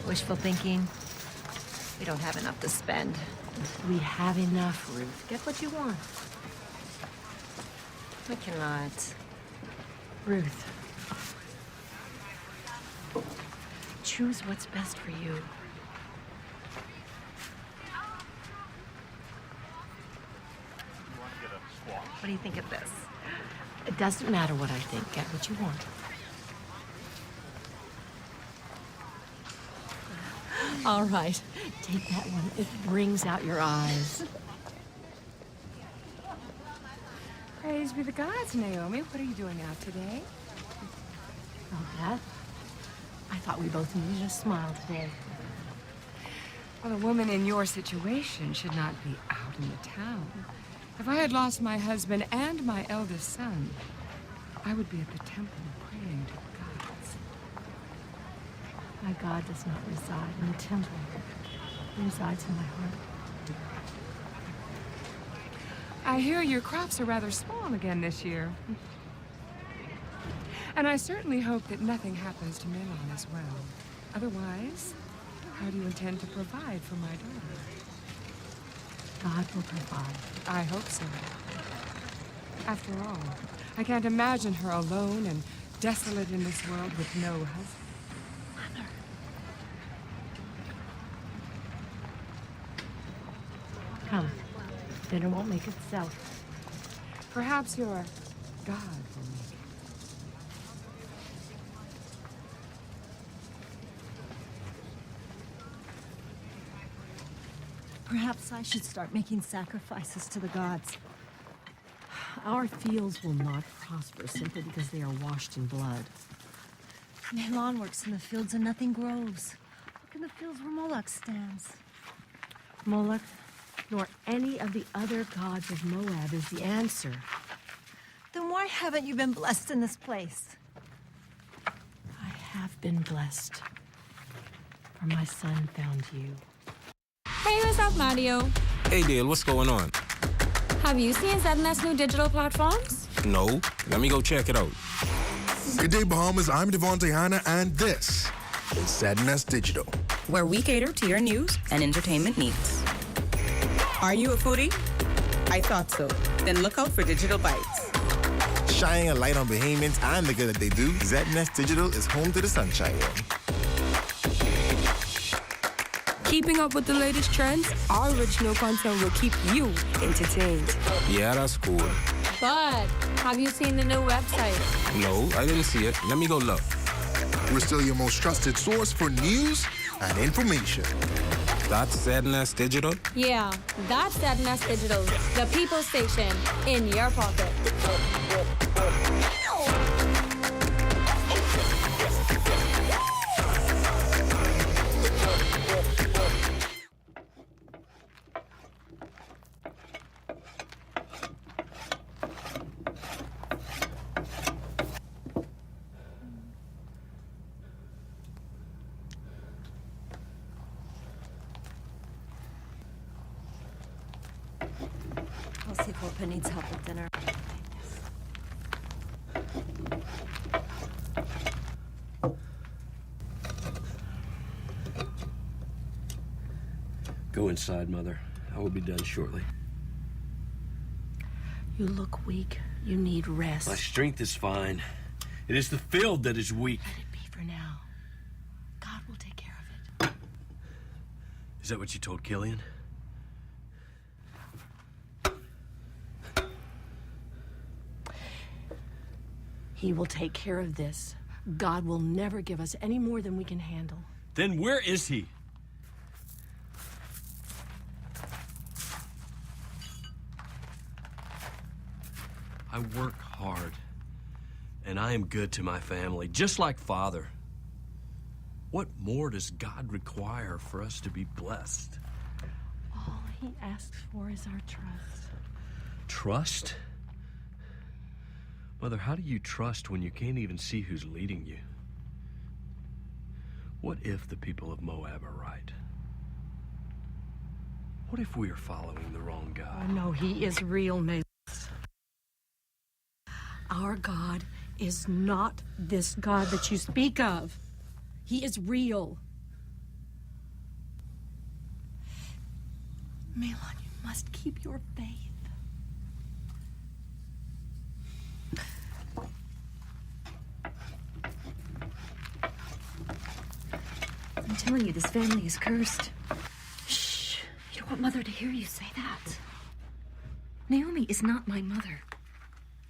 Wishful thinking. We don't have enough to spend.
We have enough, Ruth. Get what you want.
We cannot.
Ruth. Choose what's best for you.
What do you think of this?
It doesn't matter what I think. Get what you want. All right. Take that one. It brings out your eyes.
Praise be the gods, Naomi. What are you doing out today?
Oh, that? I thought we both needed a smile today.
Well, a woman in your situation should not be out in the town. If I had lost my husband and my eldest son, I would be at the temple praying to the gods.
My God does not reside in the temple. He resides in my heart.
I hear your crops are rather small again this year. And I certainly hope that nothing happens to Milan as well. Otherwise, how do you intend to provide for my daughter?
God will provide.
I hope so. After all, I can't imagine her alone and desolate in this world with no husband.
Mother. Come. Dinner won't make itself.
Perhaps your God will make it.
Perhaps I should start making sacrifices to the gods.
Our fields will not prosper simply because they are washed in blood.
Milan works in the fields and nothing grows. Look in the fields where Moloch stands.
Moloch, nor any of the other gods of Moab is the answer.
Then why haven't you been blessed in this place?
I have been blessed, for my son found you.
Hey, what's up, Mario?
Hey, Dale, what's going on?
Have you seen ZNS new digital platforms?
No. Let me go check it out.
Good day, Bahamas. I'm Devontae Hanna, and this is ZNS Digital,
where we cater to your news and entertainment needs. Are you a foodie? I thought so. Then look out for Digital Bites.
Shining a light on Bahamians and the good that they do, ZNS Digital is home to the sunshine.
Keeping up with the latest trends, our original content will keep you entertained.
Yeah, that's cool.
But have you seen the new website?
No, I didn't see it. Let me go look.
We're still your most trusted source for news and information.
That's ZNS Digital?
Yeah, that's ZNS Digital, the people station in your pocket.
I'll see if Orpha needs help with dinner.
Go inside, Mother. I will be done shortly.
You look weak. You need rest.
My strength is fine. It is the field that is weak.
Let it be for now. God will take care of it.
Is that what you told Killian?
He will take care of this. God will never give us any more than we can handle.
Then where is he? I work hard, and I am good to my family, just like Father. What more does God require for us to be blessed?
All he asks for is our trust.
Trust? Mother, how do you trust when you can't even see who's leading you? What if the people of Moab are right? What if we are following the wrong God?
Oh, no, he is real, Mace. Our God is not this God that you speak of. He is real. Melon, you must keep your faith.
I'm telling you, this family is cursed. Shh. You don't want Mother to hear you say that. Naomi is not my mother.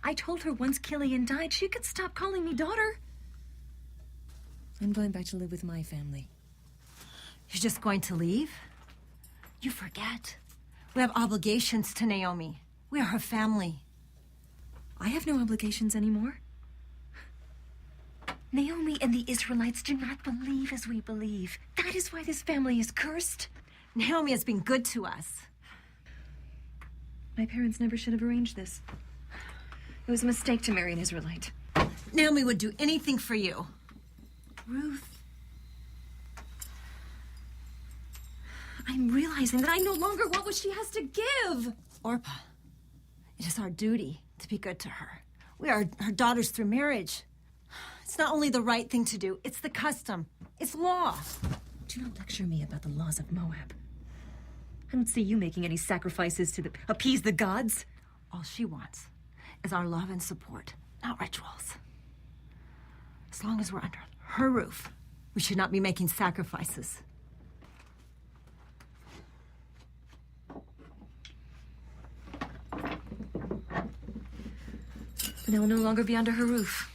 I told her once Killian died, she could stop calling me daughter. I'm going back to live with my family. You're just going to leave? You forget. We have obligations to Naomi. We are her family. I have no obligations anymore. Naomi and the Israelites do not believe as we believe. That is why this family is cursed. Naomi has been good to us. My parents never should have arranged this. It was a mistake to marry an Israelite. Naomi would do anything for you. Ruth. I'm realizing that I no longer want what she has to give. Orpah, it is our duty to be good to her. We are her daughters through marriage. It's not only the right thing to do, it's the custom. It's law. Do not lecture me about the laws of Moab. I don't see you making any sacrifices to appease the gods. All she wants is our love and support, not rituals. As long as we're under her roof, we should not be making sacrifices. But I will no longer be under her roof.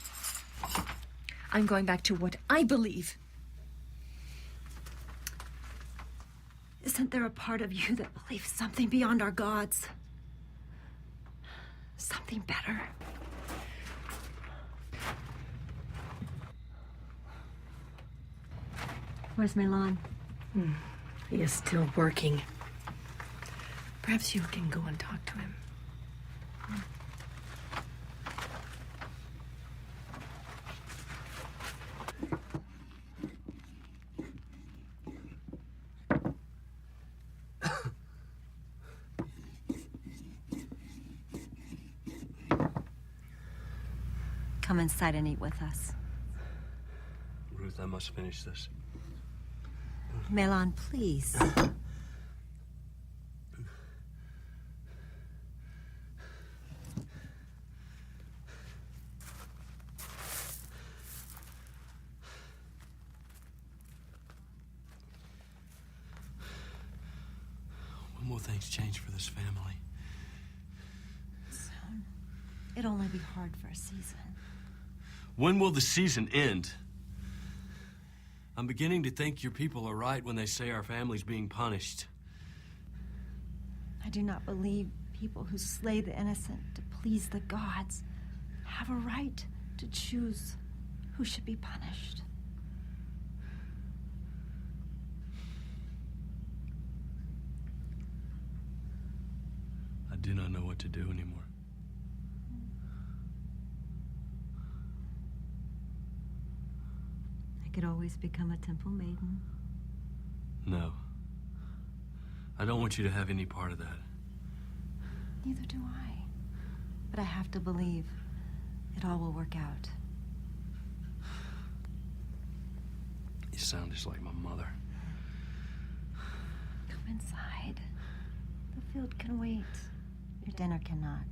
I'm going back to what I believe. Isn't there a part of you that believes something beyond our gods? Something better? Where's Milan?
He is still working. Perhaps you can go and talk to him.
Come inside and eat with us.
Ruth, I must finish this.
Milan, please.
When will things change for this family?
Soon. It'll only be hard for a season.
When will the season end? I'm beginning to think your people are right when they say our family's being punished.
I do not believe people who slay the innocent to please the gods have a right to choose who should be punished.
I do not know what to do anymore.
I could always become a temple maiden.
No. I don't want you to have any part of that.
Neither do I. But I have to believe it all will work out.
You sound just like my mother.
Come inside. The field can wait. Your dinner cannot.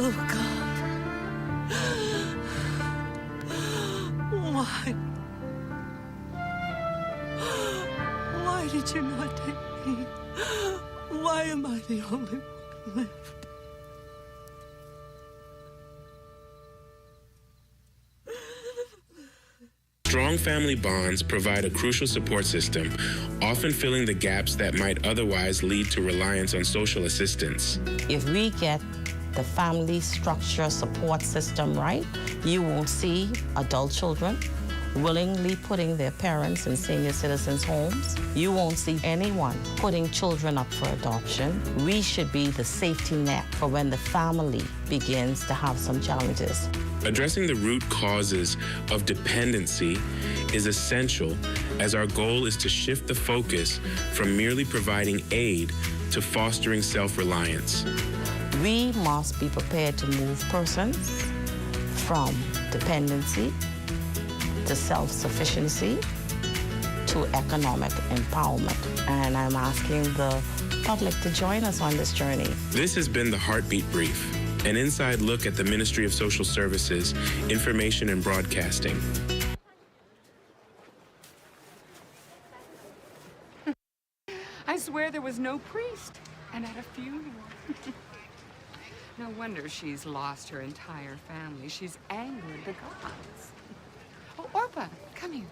Oh, God. Why? Why did you not take me? Why am I the only one left?
Strong family bonds provide a crucial support system, often filling the gaps that might otherwise lead to reliance on social assistance.
If we get the family structure support system right, you won't see adult children willingly putting their parents in senior citizens' homes. You won't see anyone putting children up for adoption. We should be the safety net for when the family begins to have some challenges.
Addressing the root causes of dependency is essential, as our goal is to shift the focus from merely providing aid to fostering self-reliance.
We must be prepared to move persons from dependency to self-sufficiency to economic empowerment. And I'm asking the public to join us on this journey.
This has been the Heartbeat Brief, an inside look at the Ministry of Social Services, Information and Broadcasting.
I swear there was no priest, and at a funeral. No wonder she's lost her entire family. She's angered the gods. Oh, Orpah, come here.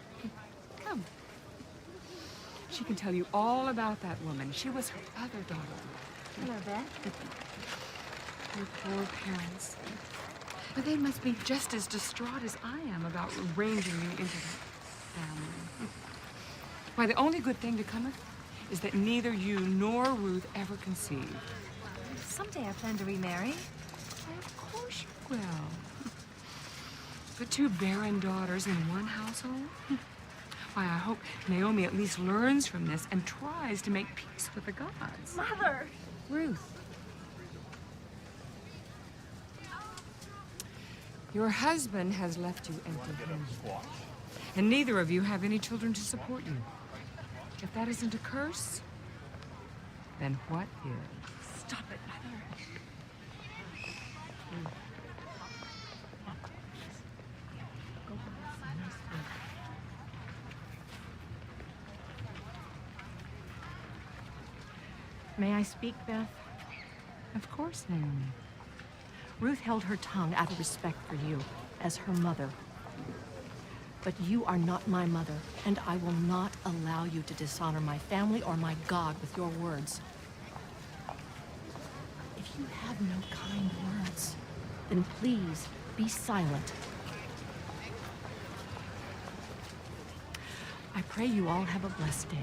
Come. She can tell you all about that woman. She was her other daughter.
Hello, Beth.
Your poor parents. But they must be just as distraught as I am about arranging you into that family. Why, the only good thing to come of it is that neither you nor Ruth ever conceived.
Someday I plan to remarry.
Why, of course you will. But two barren daughters in one household? Why, I hope Naomi at least learns from this and tries to make peace with the gods.
Mother!
Ruth. Your husband has left you empty-handed, and neither of you have any children to support you. If that isn't a curse, then what is?
Stop it, Mother.
May I speak, Beth?
Of course, Naomi.
Ruth held her tongue out of respect for you as her mother. But you are not my mother, and I will not allow you to dishonor my family or my God with your words. If you have no kind words, then please be silent. I pray you all have a blessed day.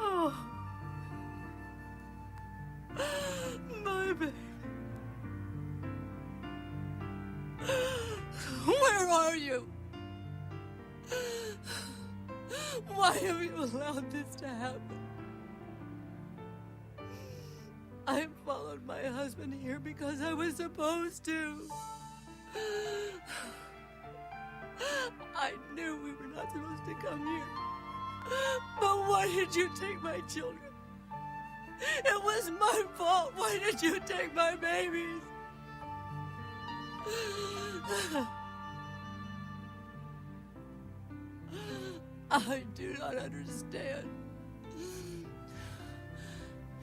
Oh, my baby. Where are you? Why have you allowed this to happen? I followed my husband here because I was supposed to. I knew we were not supposed to come here. But why did you take my children? It was my fault. Why did you take my babies? I do not understand.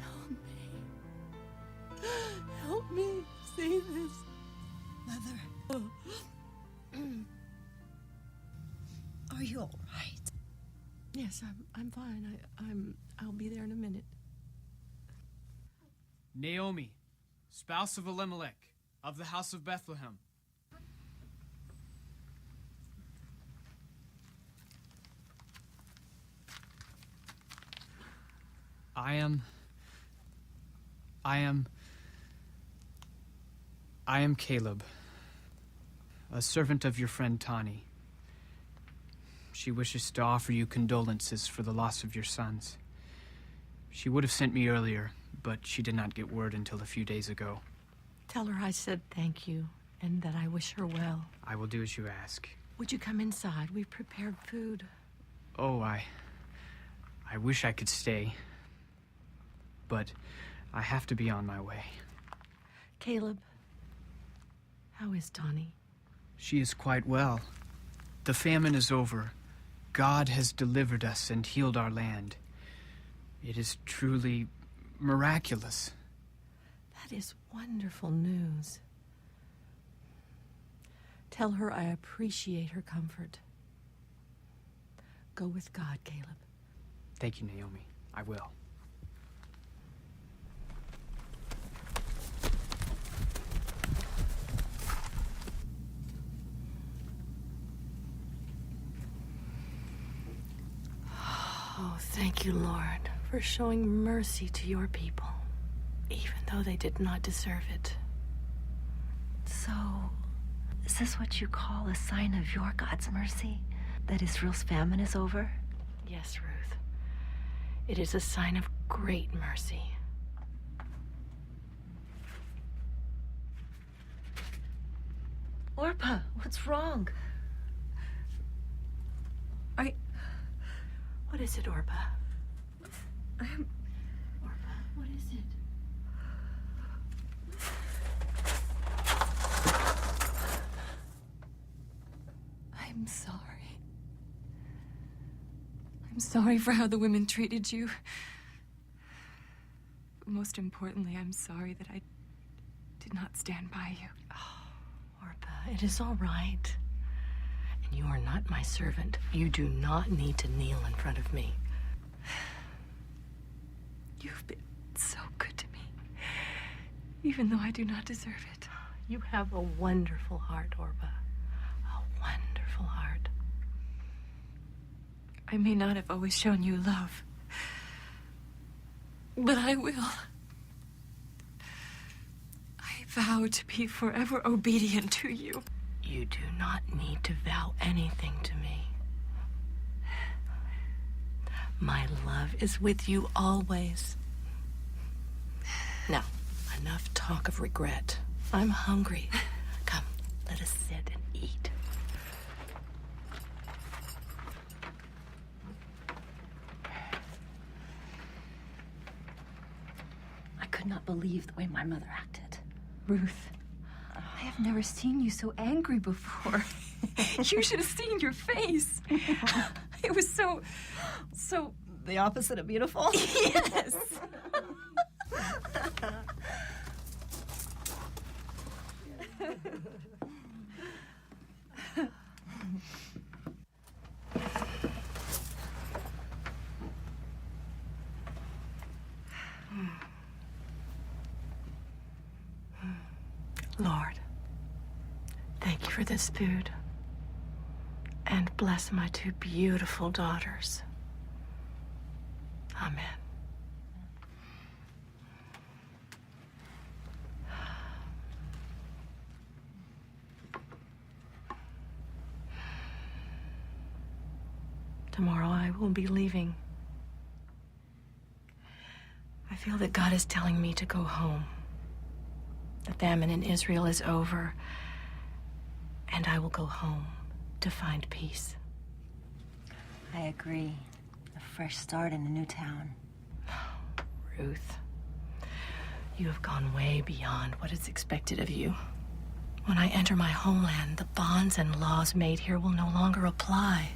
Help me. Help me see this.
Mother. Are you all right?
Yes, I'm fine. I'll be there in a minute.
Naomi, spouse of Elimelech, of the house of Bethlehem. I am Caleb, a servant of your friend Tani. She wishes to offer you condolences for the loss of your sons. She would have sent me earlier, but she did not get word until a few days ago.
Tell her I said thank you and that I wish her well.
I will do as you ask.
Would you come inside? We've prepared food.
Oh, I wish I could stay, but I have to be on my way.
Caleb, how is Tani?
She is quite well. The famine is over. God has delivered us and healed our land. It is truly miraculous.
That is wonderful news. Tell her I appreciate her comfort. Go with God, Caleb.
Thank you, Naomi. I will.
Oh, thank you, Lord, for showing mercy to your people, even though they did not deserve it.
So, is this what you call a sign of your God's mercy? That Israel's famine is over?
Yes, Ruth. It is a sign of great mercy.
Orpah, what's wrong?
What is it, Orpah?
Orpah,
What is it?
I'm sorry. I'm sorry for how the women treated you. But most importantly, I'm sorry that I did not stand by you.
Orpah, it is all right. And you are not my servant. You do not need to kneel in front of me.
You've been so good to me, even though I do not deserve it.
You have a wonderful heart, Orpah. A wonderful heart.
I may not have always shown you love, but I will. I vow to be forever obedient to you.
You do not need to vow anything to me. My love is with you always. Now, enough talk of regret. I'm hungry. Come, let us sit and eat.
I could not believe the way my mother acted. Ruth, I have never seen you so angry before.
You should have seen your face. It was so...
The opposite of beautiful?
Yes.
Lord, thank you for this food. And bless my two beautiful daughters. Amen. Tomorrow I will be leaving. I feel that God is telling me to go home. The famine in Israel is over, and I will go home to find peace.
I agree. A fresh start in a new town.
Ruth, you have gone way beyond what is expected of you. When I enter my homeland, the bonds and laws made here will no longer apply.